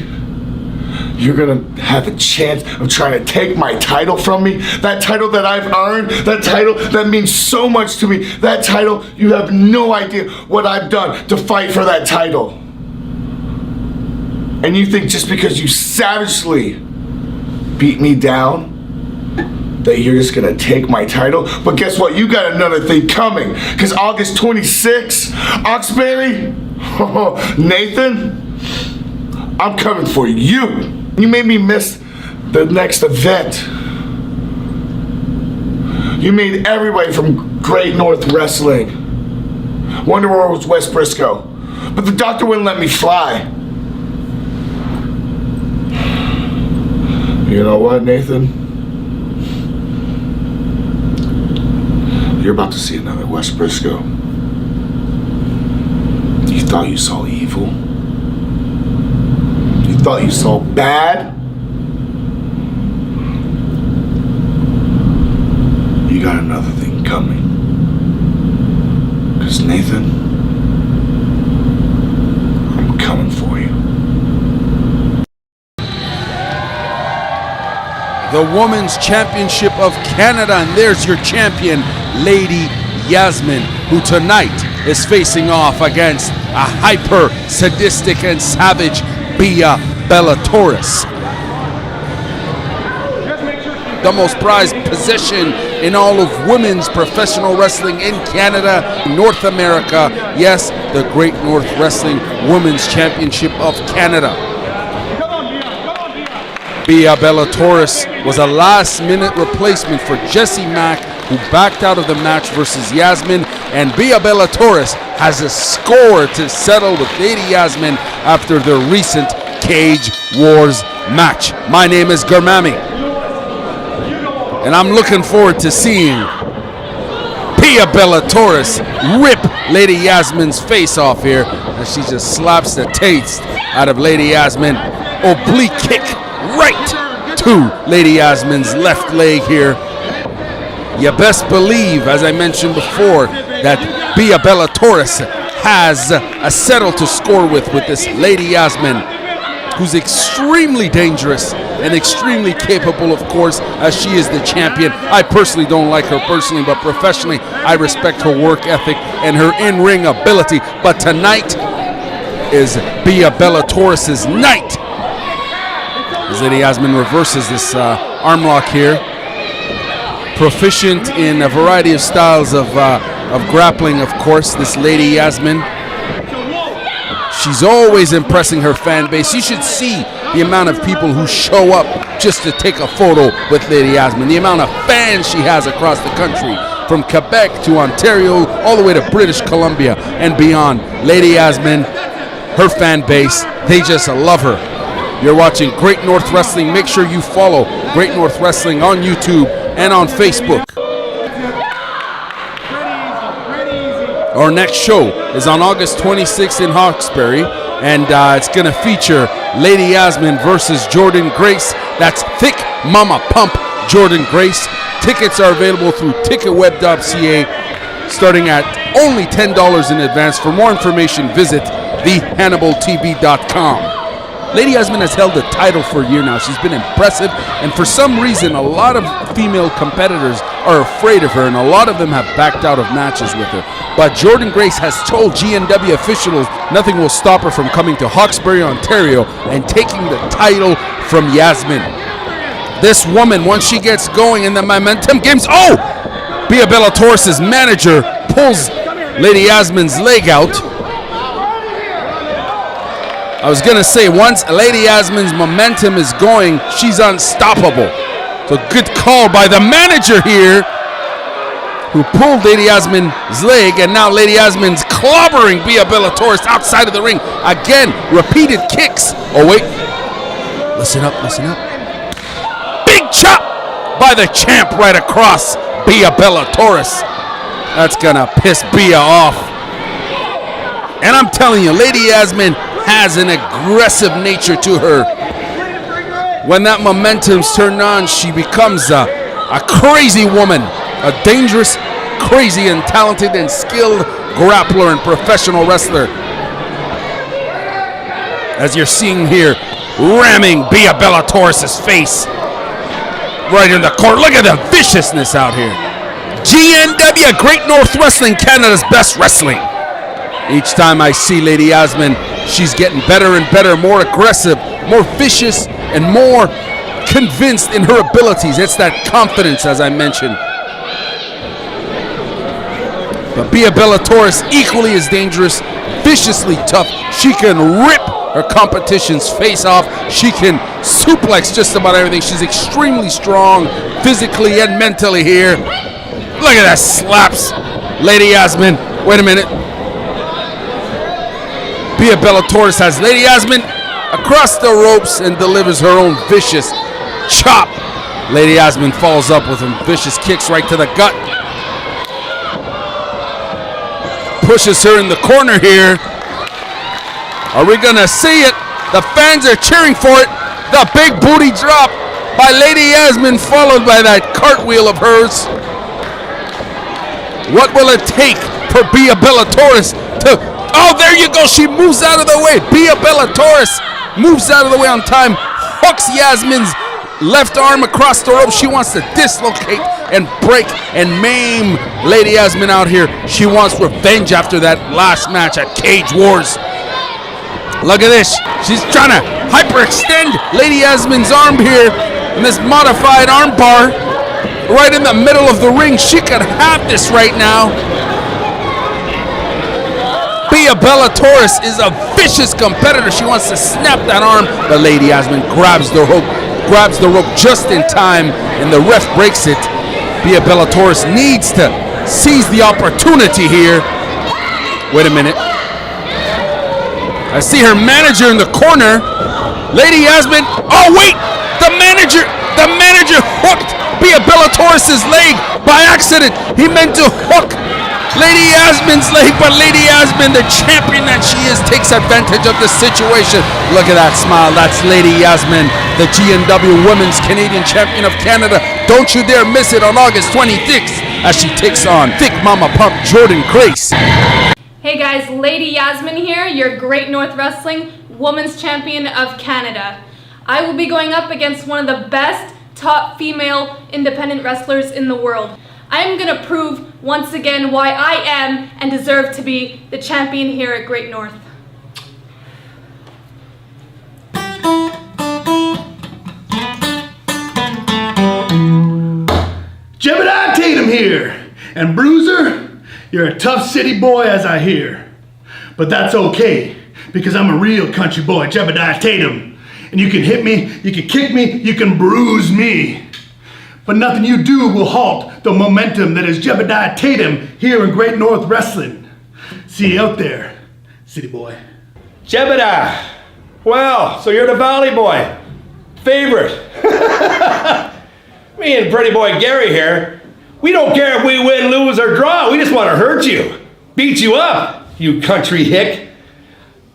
you're gonna have a chance of trying to take my title from me? That title that I've earned, that title that means so much to me, that title, you have no idea what I've done to fight for that title. And you think just because you savagely beat me down, that you're just gonna take my title, but guess what? You got another thing coming. Because August 26th, Oxbury, Nathan, I'm coming for you. You made me miss the next event. You made everybody from Great North Wrestling wonder where was West Briscoe, but the doctor wouldn't let me fly. You know what, Nathan? You're about to see another West Briscoe. You thought you saw evil? You thought you saw bad? You got another thing coming. Because Nathan, I'm coming for you. The Women's Championship of Canada, and there's your champion, Lady Yasmin, who tonight is facing off against a hyper sadistic and savage Bia Bellatoris. The most prized position in all of women's professional wrestling in Canada, North America. Yes, the Great North Wrestling Women's Championship of Canada. Bia Bellatoris was a last-minute replacement for Jessie Mack, who backed out of the match versus Yasmin, and Bia Bellatoris has a score to settle with Lady Yasmin after their recent Cage Wars match. My name is Gurmami, and I'm looking forward to seeing Bia Bellatoris rip Lady Yasmin's face off here as she just slaps the taste out of Lady Yasmin. Oblique kick right to Lady Yasmin's left leg here. You best believe, as I mentioned before, that Bia Bellatoris has a settle to score with this Lady Yasmin, who's extremely dangerous and extremely capable, of course, as she is the champion. I personally don't like her personally, but professionally, I respect her work ethic and her in-ring ability. But tonight is Bia Bellatoris' night. As Lady Yasmin reverses this arm lock here. Proficient in a variety of styles of grappling, of course, this Lady Yasmin. She's always impressing her fan base. You should see the amount of people who show up just to take a photo with Lady Yasmin. The amount of fans she has across the country, from Quebec to Ontario, all the way to British Columbia and beyond. Lady Yasmin, her fan base, they just love her. You're watching Great North Wrestling. Make sure you follow Great North Wrestling on YouTube and on Facebook. Our next show is on August 26th in Hawkesbury, and it's going to feature Lady Yasmin versus Jordan Grace. That's Thick Mama Pump Jordan Grace. Tickets are available through ticketweb.ca, starting at only $10 in advance. For more information, visit thehannibaltv.com. Lady Yasmin has held the title for a year now. She's been impressive, and for some reason, a lot of female competitors are afraid of her, and a lot of them have backed out of matches with her. But Jordan Grace has told GNW officials nothing will stop her from coming to Hawkesbury, Ontario, and taking the title from Yasmin. This woman, once she gets going in the momentum games, Bia Bellatoris' manager pulls Lady Yasmin's leg out. I was going to say, once Lady Yasmin's momentum is going, she's unstoppable. So good call by the manager here, who pulled Lady Yasmin's leg, and now Lady Yasmin's clobbering Bia Bellatoris outside of the ring. Again, repeated kicks. Oh, wait. Listen up, listen up. Big chop by the champ right across Bia Bellatoris. That's going to piss Bia off. And I'm telling you, Lady Yasmin has an aggressive nature to her. When that momentum's turned on, she becomes a crazy woman, a dangerous, crazy, and talented and skilled grappler and professional wrestler. As you're seeing here, ramming Bia Bellatoris' face right in the corner. Look at the viciousness out here. GNW, Great North Wrestling, Canada's best wrestling. Each time I see Lady Yasmin, she's getting better and better, more aggressive, more vicious, and more convinced in her abilities. It's that confidence, as I mentioned. But Bia Bellatoris, equally as dangerous, viciously tough. She can rip her competition's face off. She can suplex just about everything. She's extremely strong physically and mentally here. Look at that slaps. Lady Yasmin, wait a minute. Bia Bellatoris has Lady Yasmin across the ropes and delivers her own vicious chop. Lady Yasmin follows up with some vicious kicks right to the gut. Pushes her in the corner here. Are we gonna see it? The fans are cheering for it. The big booty drop by Lady Yasmin, followed by that cartwheel of hers. What will it take for Bia Bellatoris to... Oh, there you go. She moves out of the way. Bia Bellatoris moves out of the way on time. Hooks Yasmin's left arm across the rope. She wants to dislocate and break and maim Lady Yasmin out here. She wants revenge after that last match at Cage Wars. Look at this. She's trying to hyperextend Lady Yasmin's arm here in this modified arm bar right in the middle of the ring. She could have this right now. Bia Bellatoris is a vicious competitor. She wants to snap that arm, but Lady Yasmin grabs the rope just in time, and the ref breaks it. Bia Bellatoris needs to seize the opportunity here. Wait a minute. I see her manager in the corner. Lady Yasmin. Oh wait, the manager hooked Bia Bellatoris' leg by accident. He meant to hook Lady Yasmin's leg, but Lady Yasmin, the champion that she is, takes advantage of the situation. Look at that smile. That's Lady Yasmin, the GNW Women's Canadian Champion of Canada. Don't you dare miss it on August 26th as she takes on Thick Mama Pump Jordan Grace. Hey guys, Lady Yasmin here, your Great North Wrestling Women's Champion of Canada. I will be going up against one of the best top female independent wrestlers in the world. I am going to prove once again why I am and deserve to be the champion here at Great North. Jebediah Tatum here, and Bruiser, you're a tough city boy as I hear. But that's okay, because I'm a real country boy, Jebediah Tatum. And you can hit me, you can kick me, you can bruise me. But nothing you do will halt the momentum that is Jebediah Tatum here in Great North Wrestling. See you out there, city boy. Jebediah, well, so you're the Valley boy. Favorite. Me and pretty boy Gary here, we don't care if we win, lose, or draw. We just want to hurt you. Beat you up, you country hick.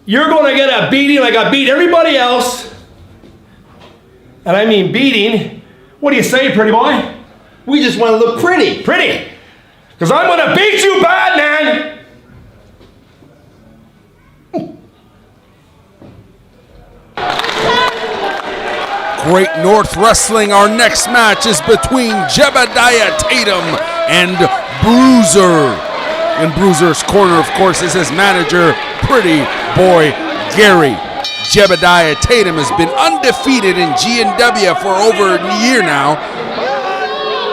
You're going to get a beating like I beat everybody else. And I mean beating. What do you say, pretty boy? We just want to look pretty. Pretty. Because I'm going to beat you bad, man. Great North Wrestling. Our next match is between Jebediah Tatum and Bruiser. In Bruiser's corner, of course, is his manager, pretty boy Gary. Jebediah Tatum has been undefeated in GNW for over a year now.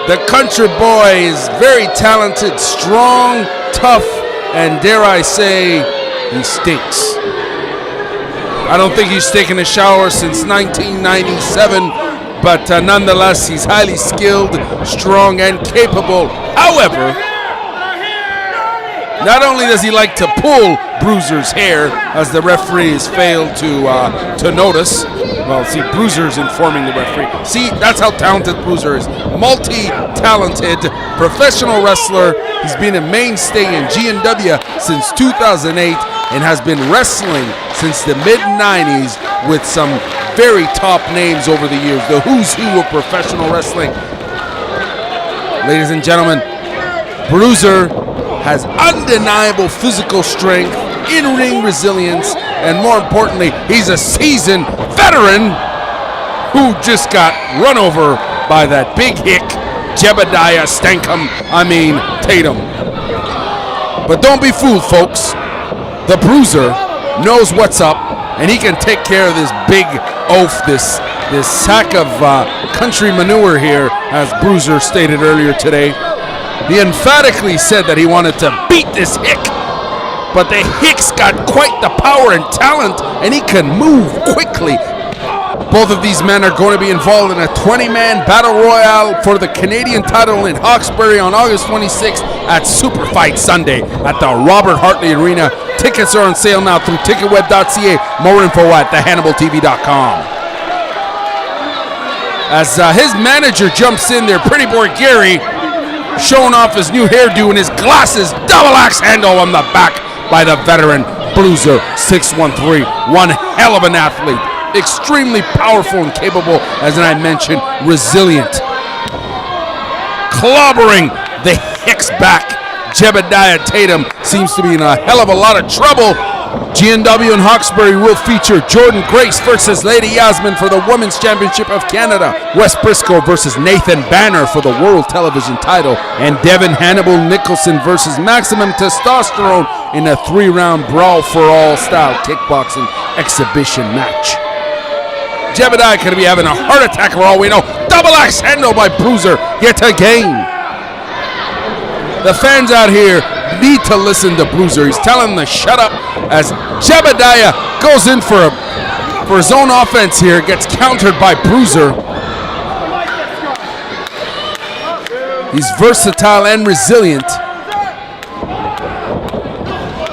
The country boy is very talented, strong, tough, and dare I say, he stinks. I don't think he's taken a shower since 1997, but nonetheless, he's highly skilled, strong, and capable. However, not only does he like to pull Bruiser's hair, as the referee has failed to notice. Well, see, Bruiser's informing the referee. See, that's how talented Bruiser is. Multi-talented professional wrestler. He's been a mainstay in GNW since 2008 and has been wrestling since the mid-90s with some very top names over the years. The who's who of professional wrestling. Ladies and gentlemen, Bruiser has undeniable physical strength, in-ring resilience, and more importantly, he's a seasoned veteran who just got run over by that big hick, Jebediah Tatum. But don't be fooled, folks. The Bruiser knows what's up, and he can take care of this big oaf, this this sack of country manure here, as Bruiser stated earlier today. He emphatically said that he wanted to beat this hick, but the hick's got quite the power and talent, and he can move quickly. Both of these men are going to be involved in a 20-man battle royale for the Canadian title in Hawkesbury on August 26th at Super Fight Sunday at the Robert Hartley Arena. Tickets are on sale now through ticketweb.ca. More info at thehannibaltv.com. As his manager jumps in there, Pretty Boy Gary showing off his new hairdo and his glasses. Double axe handle on the back by the veteran Bruiser 613. One hell of an athlete. Extremely powerful and capable, as I mentioned, resilient. Clobbering the Hicks back. Jebediah Tatum seems to be in a hell of a lot of trouble. GNW in Hawkesbury will feature Jordan Grace versus Lady Yasmin for the Women's Championship of Canada. Wes Briscoe versus Nathan Banner for the World Television title. And Devin Hannibal Nicholson versus Maximum Testosterone in a 3-round brawl for all style kickboxing exhibition match. Jebediah could be having a heart attack for all we know. Double axe handle by Bruiser yet again. The fans out here need to listen to Bruiser. He's telling them to shut up as Jebediah goes in for his own offense here. Gets countered by Bruiser. He's versatile and resilient.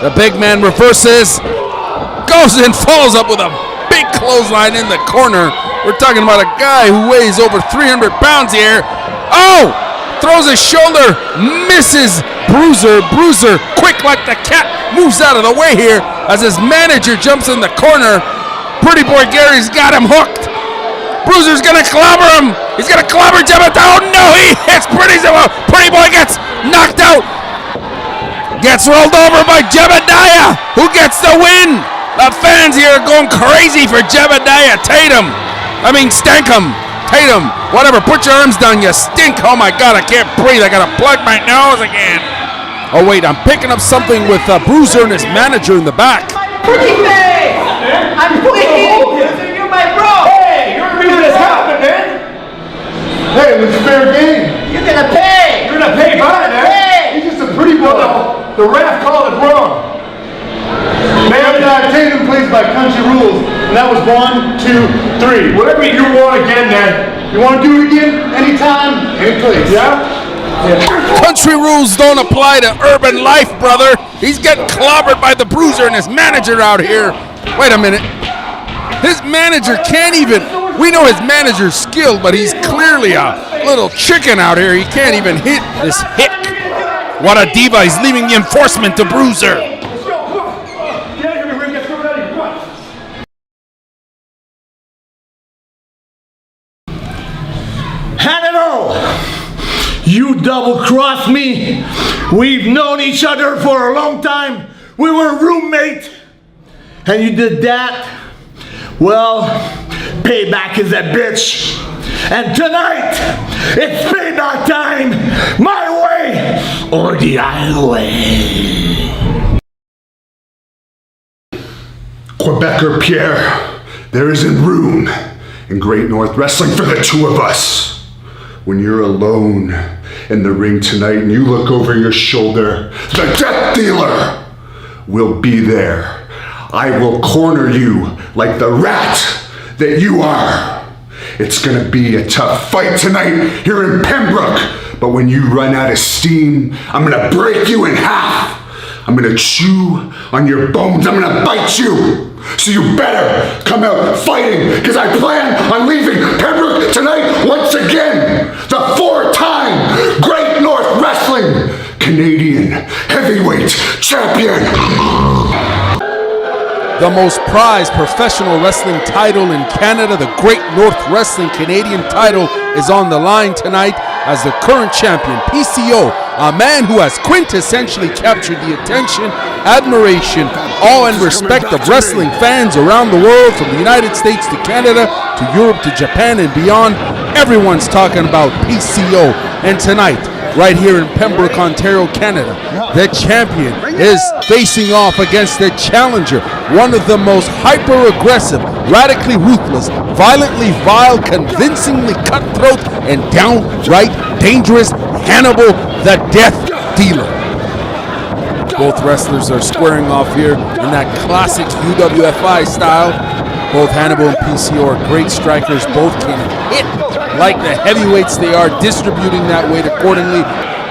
The big man reverses. Goes in, follows up with a big clothesline in the corner. We're talking about a guy who weighs over 300 pounds here. Oh! Throws his shoulder, misses Bruiser. Bruiser, quick like the cat, moves out of the way here as his manager jumps in the corner. Pretty Boy Gary's got him hooked. Bruiser's gonna clobber him. He's gonna clobber Jebediah. Oh no, he hits Pretty Boy gets knocked out. Gets rolled over by Jebediah, who gets the win. The fans here are going crazy for Jebediah Tatum. Stankham. Tatum, whatever, put your arms down, you stink. Oh my God, I can't breathe. I gotta plug my nose again. Oh wait, I'm picking up something with Bruiser and his manager in the back. Pretty face! I'm pleading! You're my bro! Hey, you're the reason this happened, man. Hey, it was fair game. You're gonna pay! You're gonna pay by it, man. Hey! He's just a pretty boy. The ref called it wrong. Jebediah Tatum plays by country rules, and that was 1, 2, 3. Whatever you want again, man. You want to do it again? Anytime, any place. Yeah? Country rules don't apply to urban life, brother. He's getting clobbered by the Bruiser and his manager out here. Wait a minute. His manager can't even... We know his manager's skilled, but he's clearly a little chicken out here. He can't even hit this hick. What a diva. He's leaving the enforcement to Bruiser. Hannibal! You double-crossed me. We've known each other for a long time. We were roommates. And you did that? Well, payback is a bitch. And tonight, it's payback time. My way or the highway. Quebecer Pierre, there isn't room in Great North Wrestling for the two of us. When you're alone in the ring tonight and you look over your shoulder, the death dealer will be there. I will corner you like the rat that you are. It's gonna be a tough fight tonight here in Pembroke, but when you run out of steam, I'm gonna break you in half. I'm gonna chew on your bones. I'm gonna bite you. So you better come out fighting, because I plan on leaving Pembroke tonight once again. The 4-time Great North Wrestling Canadian Heavyweight Champion. The most prized professional wrestling title in Canada, the Great North Wrestling Canadian title, is on the line tonight as the current champion, PCO, a man who has quintessentially captured the attention, admiration, awe and respect of wrestling fans around the world, from the United States to Canada to Europe to Japan and beyond. Everyone's talking about PCO. And tonight, right here in Pembroke, Ontario, Canada. The champion is facing off against the challenger, one of the most hyper-aggressive, radically ruthless, violently vile, convincingly cutthroat, and downright dangerous Hannibal the Death Dealer. Both wrestlers are squaring off here in that classic UWFI style. Both Hannibal and PCO are great strikers. Both can hit like the heavyweights they are, distributing that weight accordingly.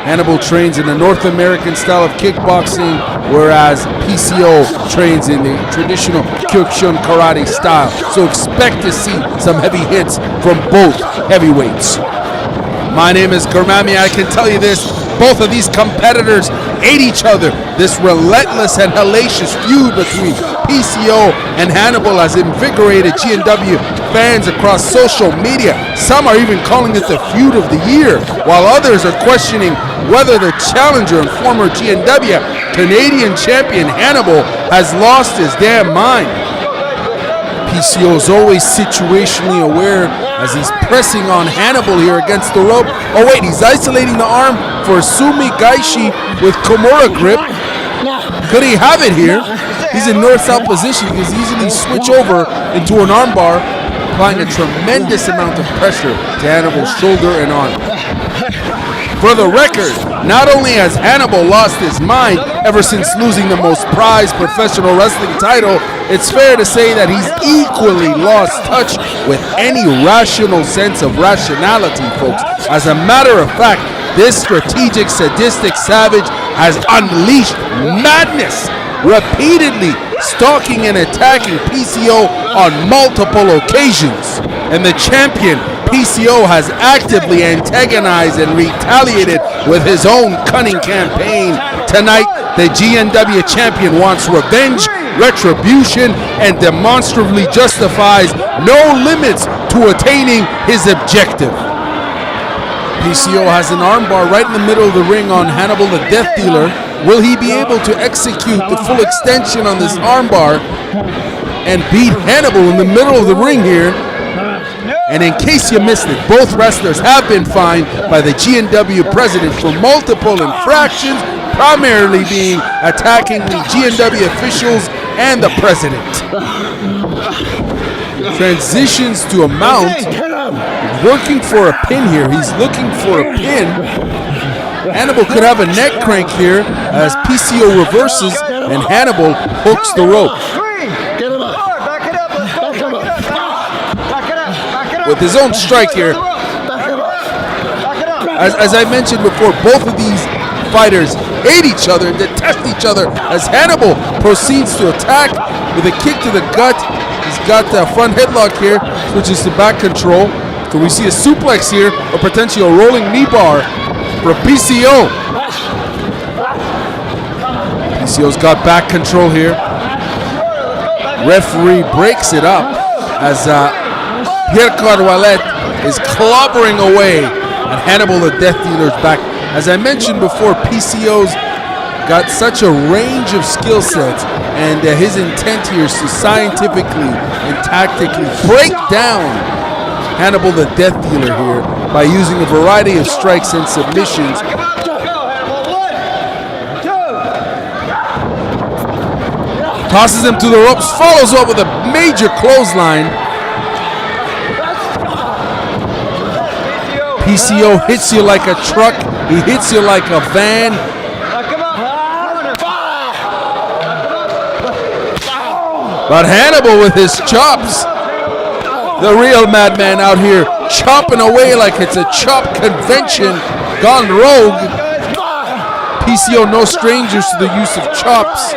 Hannibal trains in the North American style of kickboxing, whereas PCO trains in the traditional Kyokushin karate style. So expect to see some heavy hits from both heavyweights. My name is Gurmami. I can tell you this, both of these competitors hate each other. This relentless and hellacious feud between PCO and Hannibal has invigorated GNW fans across social media. Some are even calling it the feud of the year, while others are questioning whether the challenger and former GNW Canadian champion Hannibal has lost his damn mind. PCO is always situationally aware as he's pressing on Hannibal here against the rope. Oh wait, he's isolating the arm for Sumi Gaishi with Kimura grip. Could he have it here? He's in north-south position. He can easily switch over into an armbar, applying a tremendous amount of pressure to Hannibal's shoulder and arm. For the record, not only has Hannibal lost his mind ever since losing the most prized professional wrestling title, it's fair to say that he's equally lost touch with any rational sense of rationality, folks. As a matter of fact, this strategic, sadistic savage has unleashed madness, repeatedly stalking and attacking PCO on multiple occasions. And the champion, PCO, has actively antagonized and retaliated with his own cunning campaign. Tonight, the GNW champion wants revenge, retribution, and demonstrably justifies no limits to attaining his objective. PCO has an armbar right in the middle of the ring on Hannibal the Death Dealer. Will he be able to execute the full extension on this armbar and beat Hannibal in the middle of the ring here? And in case you missed it, both wrestlers have been fined by the GNW president for multiple infractions, primarily being attacking the GNW officials and the president. Transitions to a mount, working for a pin here. He's looking for a pin. Hannibal could have a neck crank here as PCO reverses and Hannibal hooks the rope. With his own strike here. As I mentioned before, both of these fighters hate each other and detest each other as Hannibal proceeds to attack with a kick to the gut. He's got a front headlock here, switches to back control. Can we see a suplex here or potentially a rolling knee bar for PCO? PCO's got back control here. Referee breaks it up as Pierre Carvallet is clobbering away at Hannibal the Death Dealer's back. As I mentioned before, PCO's got such a range of skill sets, and his intent here is to scientifically and tactically break down Hannibal the Death Dealer here by using a variety of strikes and submissions. Tosses him to the ropes, follows up with a major clothesline. PCO hits you like a truck, he hits you like a van. But Hannibal with his chops, the real madman out here, chopping away like it's a chop convention gone rogue. PCO no strangers to the use of chops.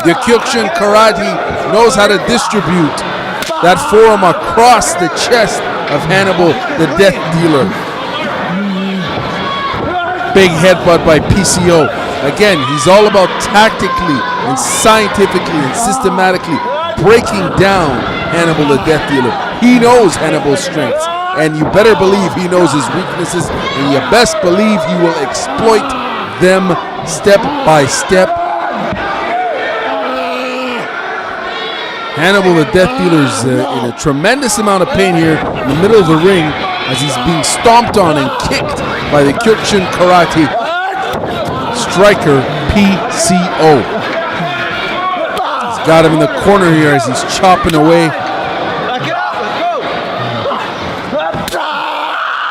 The Kyokushin karate knows how to distribute that forearm across the chest of Hannibal the Death Dealer. Big headbutt by PCO. Again, he's all about tactically and scientifically and systematically breaking down Hannibal the Death Dealer. He knows Hannibal's strengths, and you better believe he knows his weaknesses, and you best believe he will exploit them step by step. Hannibal the Death Dealer's in a tremendous amount of pain here in the middle of the ring. as he's being stomped on and kicked by the Kyokushin Karate striker PCO. He's got him in the corner here as he's chopping away.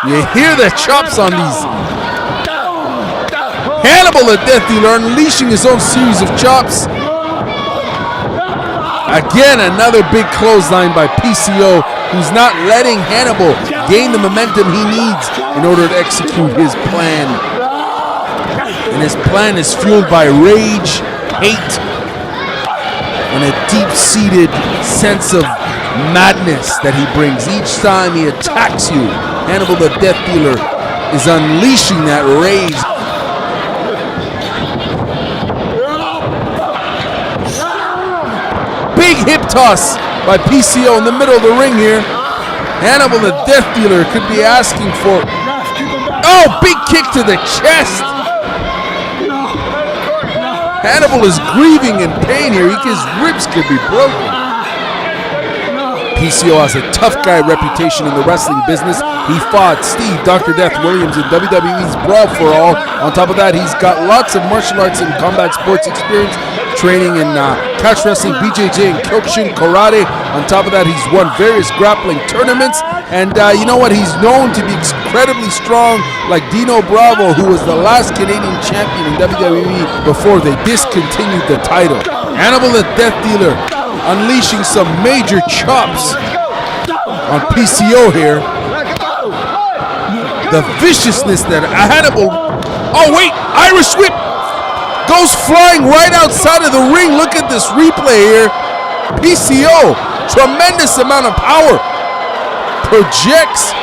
You hear the chops on these. Hannibal the Death Dealer unleashing his own series of chops. Again, another big clothesline by PCO, who's not letting Hannibal gain the momentum he needs in order to execute his plan. And his plan is fueled by rage, hate, and a deep-seated sense of madness that he brings each time he attacks you. Hannibal the Death Dealer is unleashing that rage. Big hip toss by PCO in the middle of the ring here. Hannibal the Death Dealer could be asking for... Oh, big kick to the chest. Hannibal is grieving in pain here. His ribs could be broken. PCO has a tough guy reputation in the wrestling business. He fought Steve Dr. Death Williams in WWE's Brawl for All. On top of that, he's got lots of martial arts and combat sports experience, training in catch wrestling, BJJ, and Kyokushin Karate. On top of that, he's won various grappling tournaments. And you know what? He's known to be incredibly strong, like Dino Bravo, who was the last Canadian champion in WWE before they discontinued the title. Hannibal the Death Dealer unleashing some major chops on PCO here. The viciousness that Hannibal... Oh wait, Irish whip! Goes flying right outside of the ring. Look at this replay here. PCO, tremendous amount of power. Projects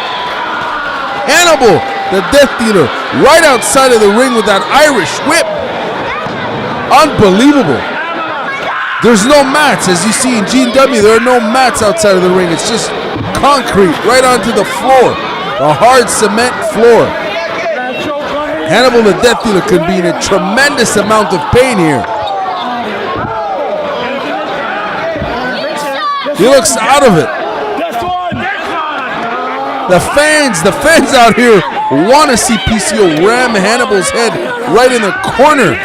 Hannibal, the Death Dealer, right outside of the ring with that Irish whip. Unbelievable. There's no mats, as you see in G&W. There are no mats outside of the ring. It's just concrete right onto the floor, a hard cement floor. Hannibal the Death Dealer could be in a tremendous amount of pain here. He looks out of it. The fans out here want to see PCO ram Hannibal's head right in the corner.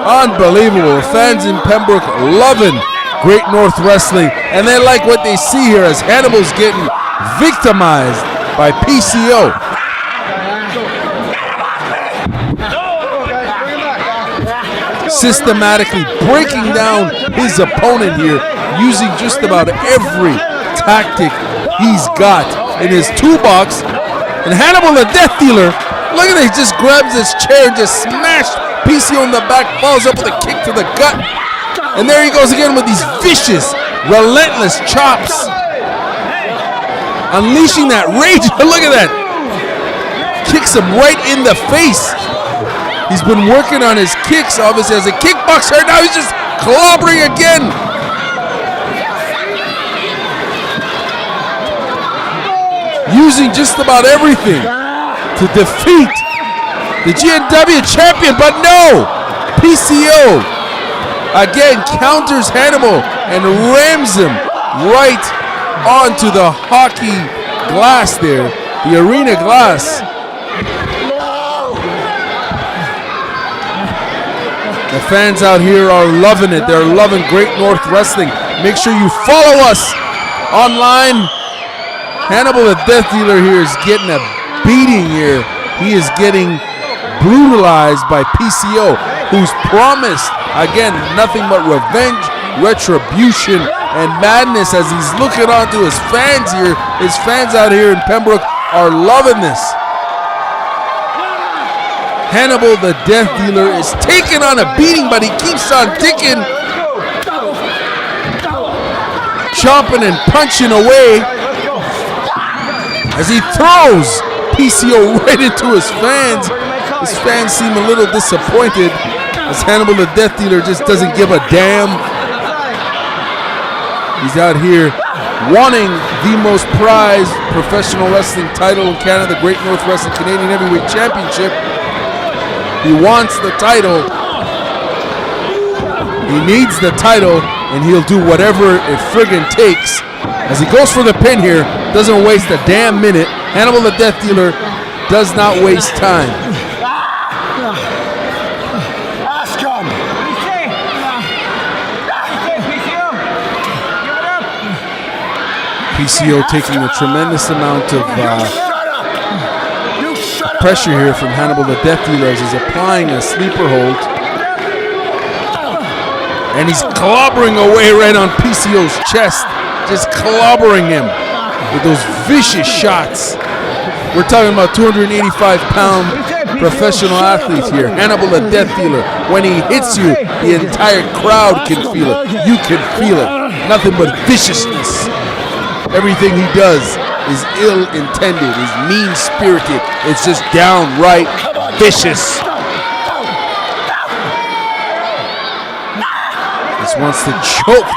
Unbelievable. The fans in Pembroke loving Great North Wrestling, and they like what they see here as Hannibal's getting victimized by PCO. Systematically breaking down his opponent here, using just about every tactic he's got in his toolbox. And Hannibal the Death Dealer, look at it, he just grabs his chair and just smashed PCO in the back, follows up with a kick to the gut. And there he goes again with these vicious, relentless chops. Unleashing that rage. Look at that. Kicks him right in the face. He's been working on his kicks, obviously, as a kickboxer. Now he's just clobbering again. Using just about everything to defeat the GNW champion, but no! PCO again counters Hannibal and rams him right onto the hockey glass there, the arena glass. The fans out here are loving it. They're loving Great North Wrestling. Make sure you follow us online. Hannibal the Death Dealer here is getting a beating here. He is getting brutalized by PCO, who's promised, again, nothing but revenge, retribution, and madness as he's looking on to his fans here. His fans out here in Pembroke are loving this. Hannibal the Death Dealer is taking on a beating, but he keeps on ticking, chomping and punching away as he throws PCO right into his fans. His fans seem a little disappointed as Hannibal the Death Dealer just doesn't give a damn. He's out here wanting the most prized professional wrestling title in Canada, the Great North Wrestling Canadian Heavyweight Championship. He wants the title. He needs the title, and he'll do whatever it friggin' takes As he goes for the pin here, doesn't waste a damn minute. Hannibal the Death Dealer does not waste time. Ask him. PCO taking a tremendous amount of pressure here from Hannibal the Death Dealer as he's applying a sleeper hold. And he's clobbering away right on PCO's chest, just clobbering him with those vicious shots. We're talking about 285-pound professional athletes here. Hannibal the Death Dealer, when he hits you, the entire crowd can feel it. You can feel it. Nothing but viciousness. Everything he does is ill-intended, is mean-spirited. It's just downright vicious. Just wants to choke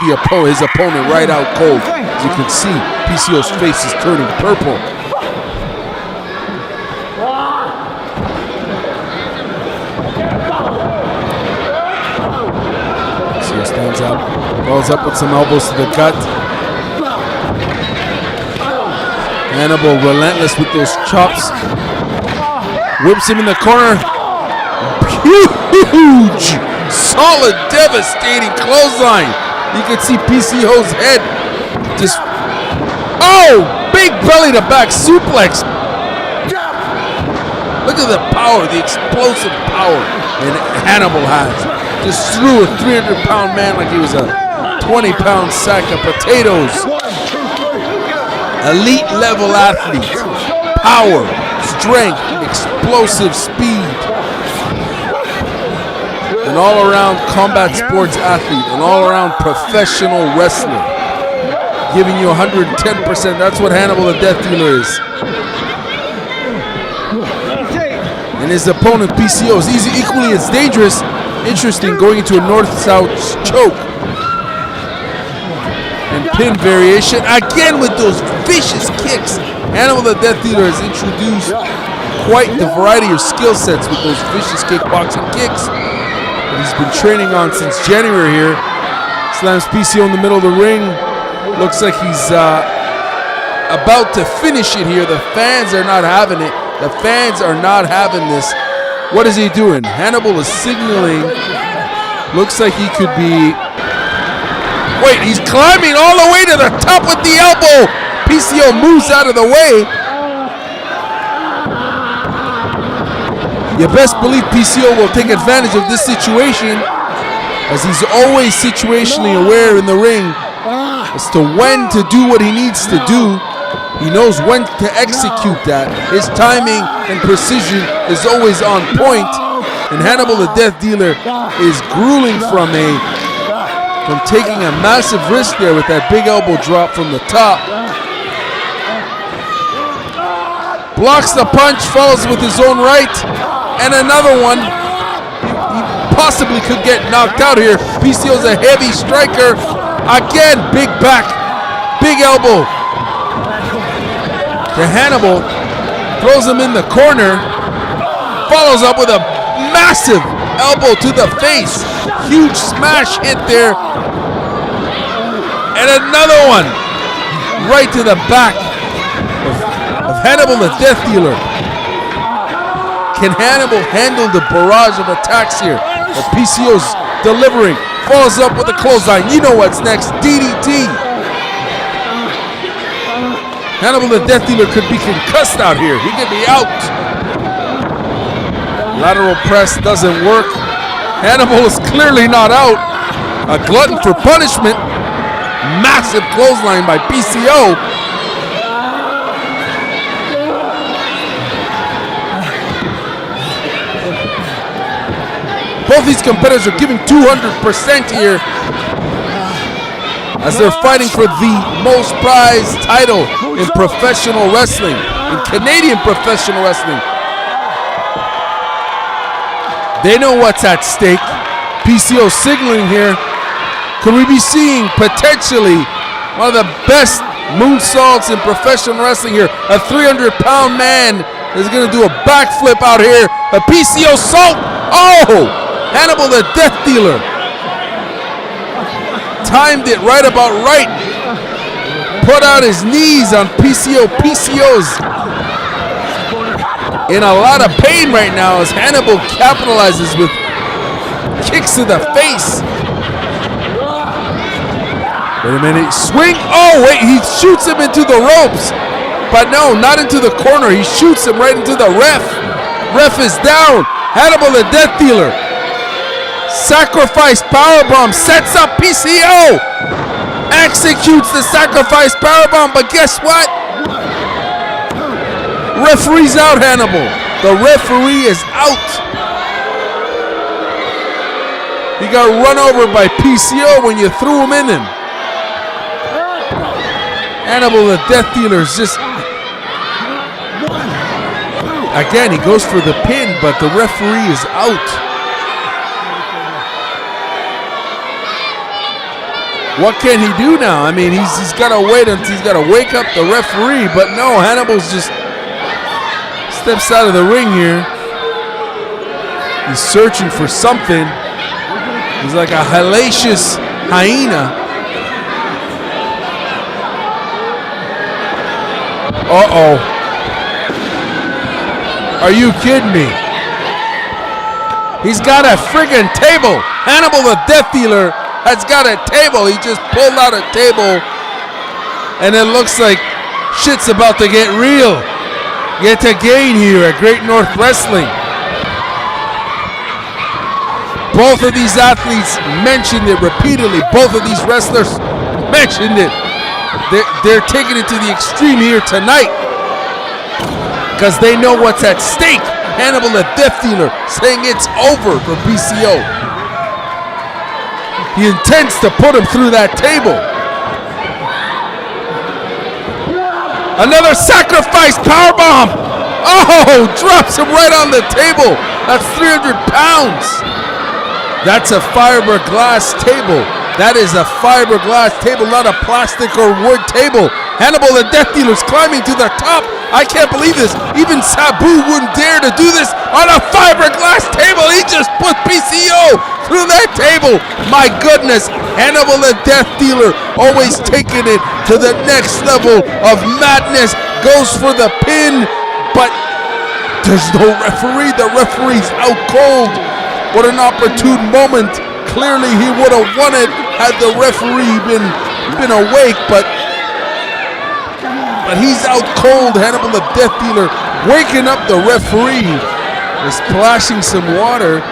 his opponent right out cold. As you can see, PCO's face is turning purple. PCO stands up, rolls up with some elbows to the gut. Hannibal relentless with those chops. Whips him in the corner. Huge, solid, devastating clothesline. You can see PCO's head just, big belly to back suplex. Look at the power, the explosive power that Hannibal has. Just threw a 300-pound man like he was a 20-pound sack of potatoes. Elite level athlete, power, strength, explosive speed. An all-around combat sports athlete, an all-around professional wrestler. Giving you 110%, that's what Hannibal the Death Dealer is. And his opponent PCO is equally as dangerous. Interesting, going into a north-south choke. And pin variation, again with those vicious kicks. Hannibal the Death Dealer has introduced quite the variety of skill sets with those vicious kickboxing kicks that he's been training on since January here. Slams PCO in the middle of the ring. Looks like he's about to finish it here. The fans are not having it. The fans are not having this. What is he doing? Hannibal is signaling. Looks like he could be... Wait, he's climbing all the way to the top with the elbow. PCO moves out of the way. You best believe PCO will take advantage of this situation, as he's always situationally aware in the ring as to when to do what he needs to do. He knows when to execute that. His timing and precision is always on point. And Hannibal the Death Dealer is grueling from taking a massive risk there with that big elbow drop from the top. Blocks the punch, follows with his own right, and another one. He possibly could get knocked out here. PCO's a heavy striker. Again, big back, big elbow to Hannibal. Throws him in the corner. Follows up with a massive elbow to the face. Huge smash hit there. And another one right to the back of Hannibal the Death Dealer. Can Hannibal handle the barrage of attacks here that PCO's delivering? Follows up with a clothesline. You know what's next. DDT. Hannibal the Death Dealer could be concussed out here. He could be out. Lateral press doesn't work. Hannibal is clearly not out. A glutton for punishment. Massive clothesline by PCO. Both these competitors are giving 200% here as they're fighting for the most prized title in professional wrestling, in Canadian professional wrestling. They know what's at stake. PCO signaling here. Could we be seeing potentially one of the best moonsaults in professional wrestling here? A 300-pound man is going to do a backflip out here. A PCO salt. Oh! Hannibal the Death Dealer timed it right about right. put out his knees on PCO. PCO's in a lot of pain right now as Hannibal capitalizes with kicks to the face. Wait a minute, swing, oh wait, he shoots him into the ropes. But no, not into the corner, he shoots him right into the ref. Ref is down, Hannibal the Death Dealer. Sacrifice powerbomb, sets up PCO. Executes the sacrifice powerbomb, but guess what? Referee's out, Hannibal. The referee is out. He got run over by PCO when you threw him in him. Hannibal the Death Dealer is just... Again, he goes for the pin, but the referee is out. What can he do now? I mean, he's got to wait until he's got to wake up the referee, but no, Hannibal's just steps out of the ring here. He's searching for something. He's like a hellacious hyena. Uh-oh. Are you kidding me? He's got a friggin' table. Hannibal the Death Dealer has got a table. He just pulled out a table and it looks like shit's about to get real. Yet again here at Great North Wrestling. Both of these athletes mentioned it repeatedly. Both of these wrestlers mentioned it. They're taking it to the extreme here tonight because they know what's at stake. Hannibal the Death Dealer saying it's over for PCO. He intends to put him through that table. Another sacrifice powerbomb. Oh, drops him right on the table. That's 300 pounds. That's a fiberglass table. That is a fiberglass table, not a plastic or wood table. Hannibal the Death Dealer's climbing to the top. I can't believe this. Even Sabu wouldn't dare to do this on a fiberglass table. He just put PCO through that table. My goodness, Hannibal the Death Dealer always taking it to the next level of madness. Goes for the pin, but there's no referee. The referee's out cold. What an opportune moment. Clearly he would have won it had the referee been awake, but he's out cold. Hannibal the Death Dealer waking up the referee. Is splashing some water.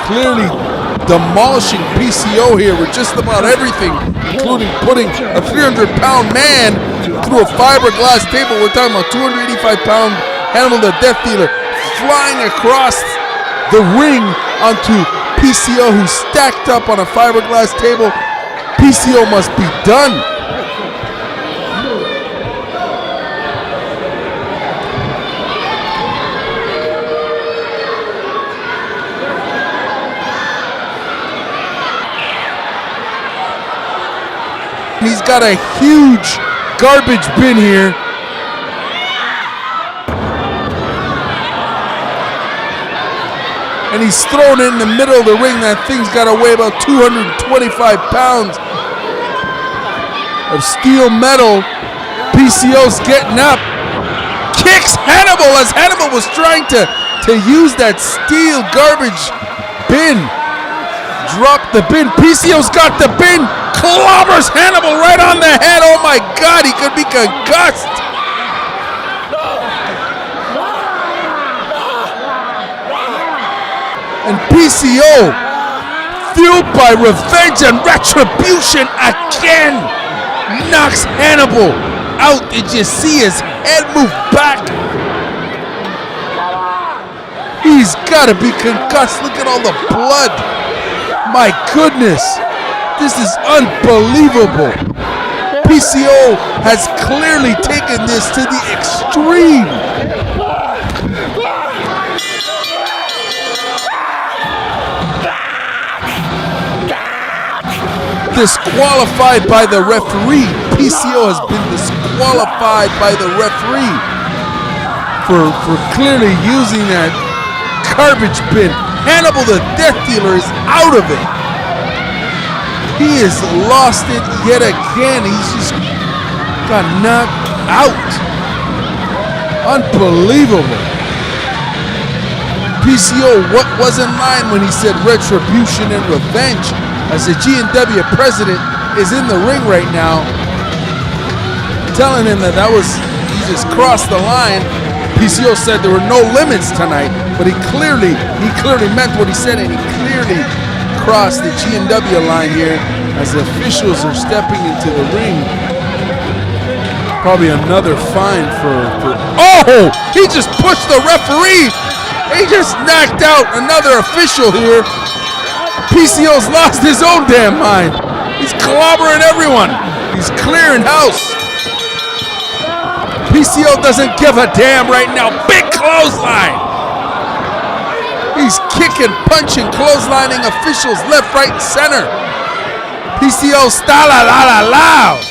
Clearly demolishing PCO here with just about everything, including putting a 300-pound man through a fiberglass table. We're talking about 285-pound Hannibal the Death Dealer flying across the ring onto PCO, who's stacked up on a fiberglass table. PCO must be done. He's got a huge garbage bin here. And he's thrown it in the middle of the ring. That thing's got to weigh about 225 pounds of steel metal. PCO's getting up. Kicks Hannibal as Hannibal was trying to use that steel garbage bin. Dropped the bin. PCO's got the bin. Clobbers Hannibal right on the head. Oh my God, he could be concussed. And PCO, fueled by revenge and retribution again, knocks Hannibal out. Did you see his head move back? He's got to be concussed. Look at all the blood. My goodness, this is unbelievable. PCO has clearly taken this to the extreme. Disqualified by the referee. PCO has been disqualified by the referee for clearly using that garbage bin. Hannibal the Death Dealer is out of it. He has lost it yet again. He's just got knocked out. Unbelievable. PCO, what was in line when he said retribution and revenge? As the G&W president is in the ring right now, telling him that he just crossed the line. PCO said there were no limits tonight, but he clearly meant what he said, and he clearly crossed the G&W line here as the officials are stepping into the ring. Probably another fine for oh! He just pushed the referee! He just knocked out another official here. PCO's lost his own damn mind. He's clobbering everyone. He's clearing house. PCO doesn't give a damn right now. Big clothesline. He's kicking, punching, clotheslining officials left, right, and center. PCO style.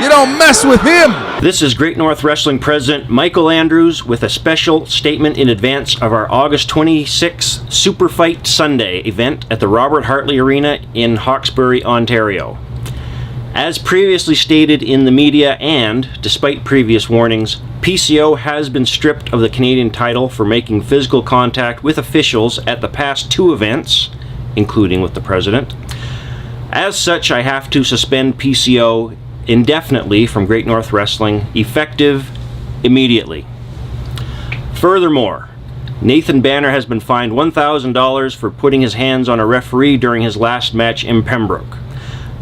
You don't mess with him. This is Great North Wrestling President Michael Andrews with a special statement in advance of our August 26th Super Fight Sunday event at the Robert Hartley Arena in Hawkesbury, Ontario. As previously stated in the media and, despite previous warnings, PCO has been stripped of the Canadian title for making physical contact with officials at the past 2 events, including with the President. As such, I have to suspend PCO indefinitely from Great North Wrestling, effective immediately. Furthermore, Nathan Banner has been fined $1,000 for putting his hands on a referee during his last match in Pembroke.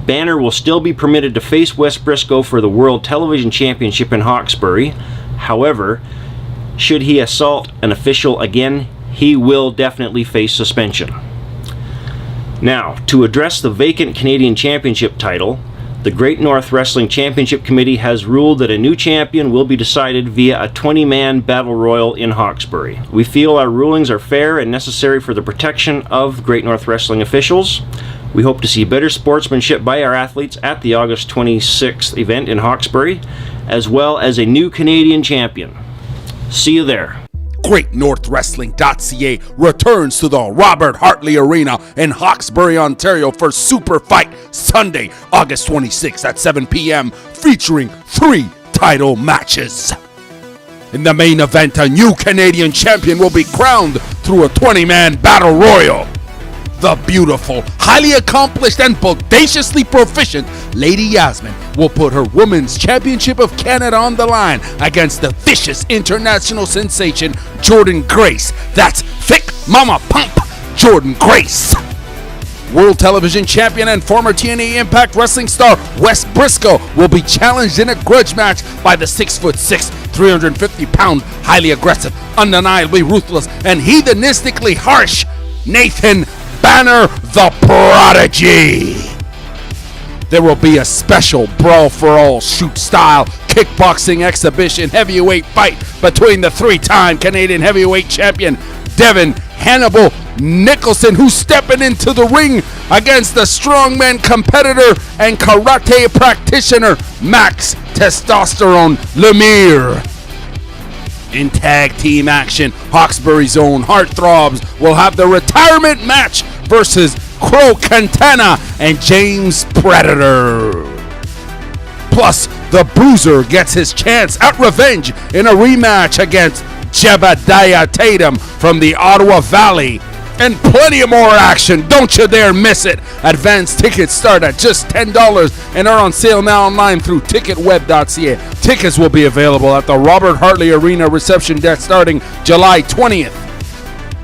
Banner will still be permitted to face Wes Briscoe for the World Television Championship in Hawkesbury. However, should he assault an official again, he will definitely face suspension. Now, to address the vacant Canadian Championship title, the Great North Wrestling Championship Committee has ruled that a new champion will be decided via a 20-man battle royal in Hawkesbury. We feel our rulings are fair and necessary for the protection of Great North Wrestling officials. We hope to see better sportsmanship by our athletes at the August 26th event in Hawkesbury, as well as a new Canadian champion. See you there. GreatNorthWrestling.ca returns to the Robert Hartley Arena in Hawkesbury, Ontario for Super Fight Sunday, August 26th at 7 p.m. featuring 3 title matches. In the main event, a new Canadian champion will be crowned through a 20-man battle royal. The beautiful, highly accomplished, and bodaciously proficient Lady Yasmin will put her Women's Championship of Canada on the line against the vicious international sensation Jordan Grace. That's Thick Mama Pump Jordan Grace. World Television Champion and former TNA Impact Wrestling star Wes Briscoe will be challenged in a grudge match by the 6'6", 350-pound, highly aggressive, undeniably ruthless, and heathenistically harsh Nathan Banner the Prodigy. There will be a special Brawl for All shoot style kickboxing exhibition heavyweight fight between the 3-time Canadian heavyweight champion Devin Hannibal Nicholson, who's stepping into the ring against the strongman competitor and karate practitioner Max Testosterone Lemire. In tag team action, Hawkesbury's own Heartthrobs will have the retirement match versus Crow Cantana and James Predator. Plus, the Bruiser gets his chance at revenge in a rematch against Jebediah Tatum from the Ottawa Valley. And plenty of more action. Don't you dare miss it. Advanced tickets start at just $10 and are on sale now online through ticketweb.ca. Tickets will be available at the Robert Hartley Arena reception desk starting July 20th.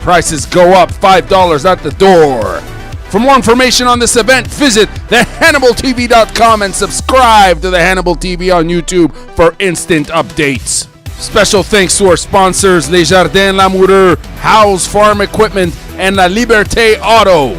Prices go up $5 at the door. For more information on this event, visit thehannibaltv.com and subscribe to the Hannibal TV on YouTube for instant updates. Special thanks to our sponsors, Les Jardins Lamoureux, House Farm Equipment, and La Liberté Auto.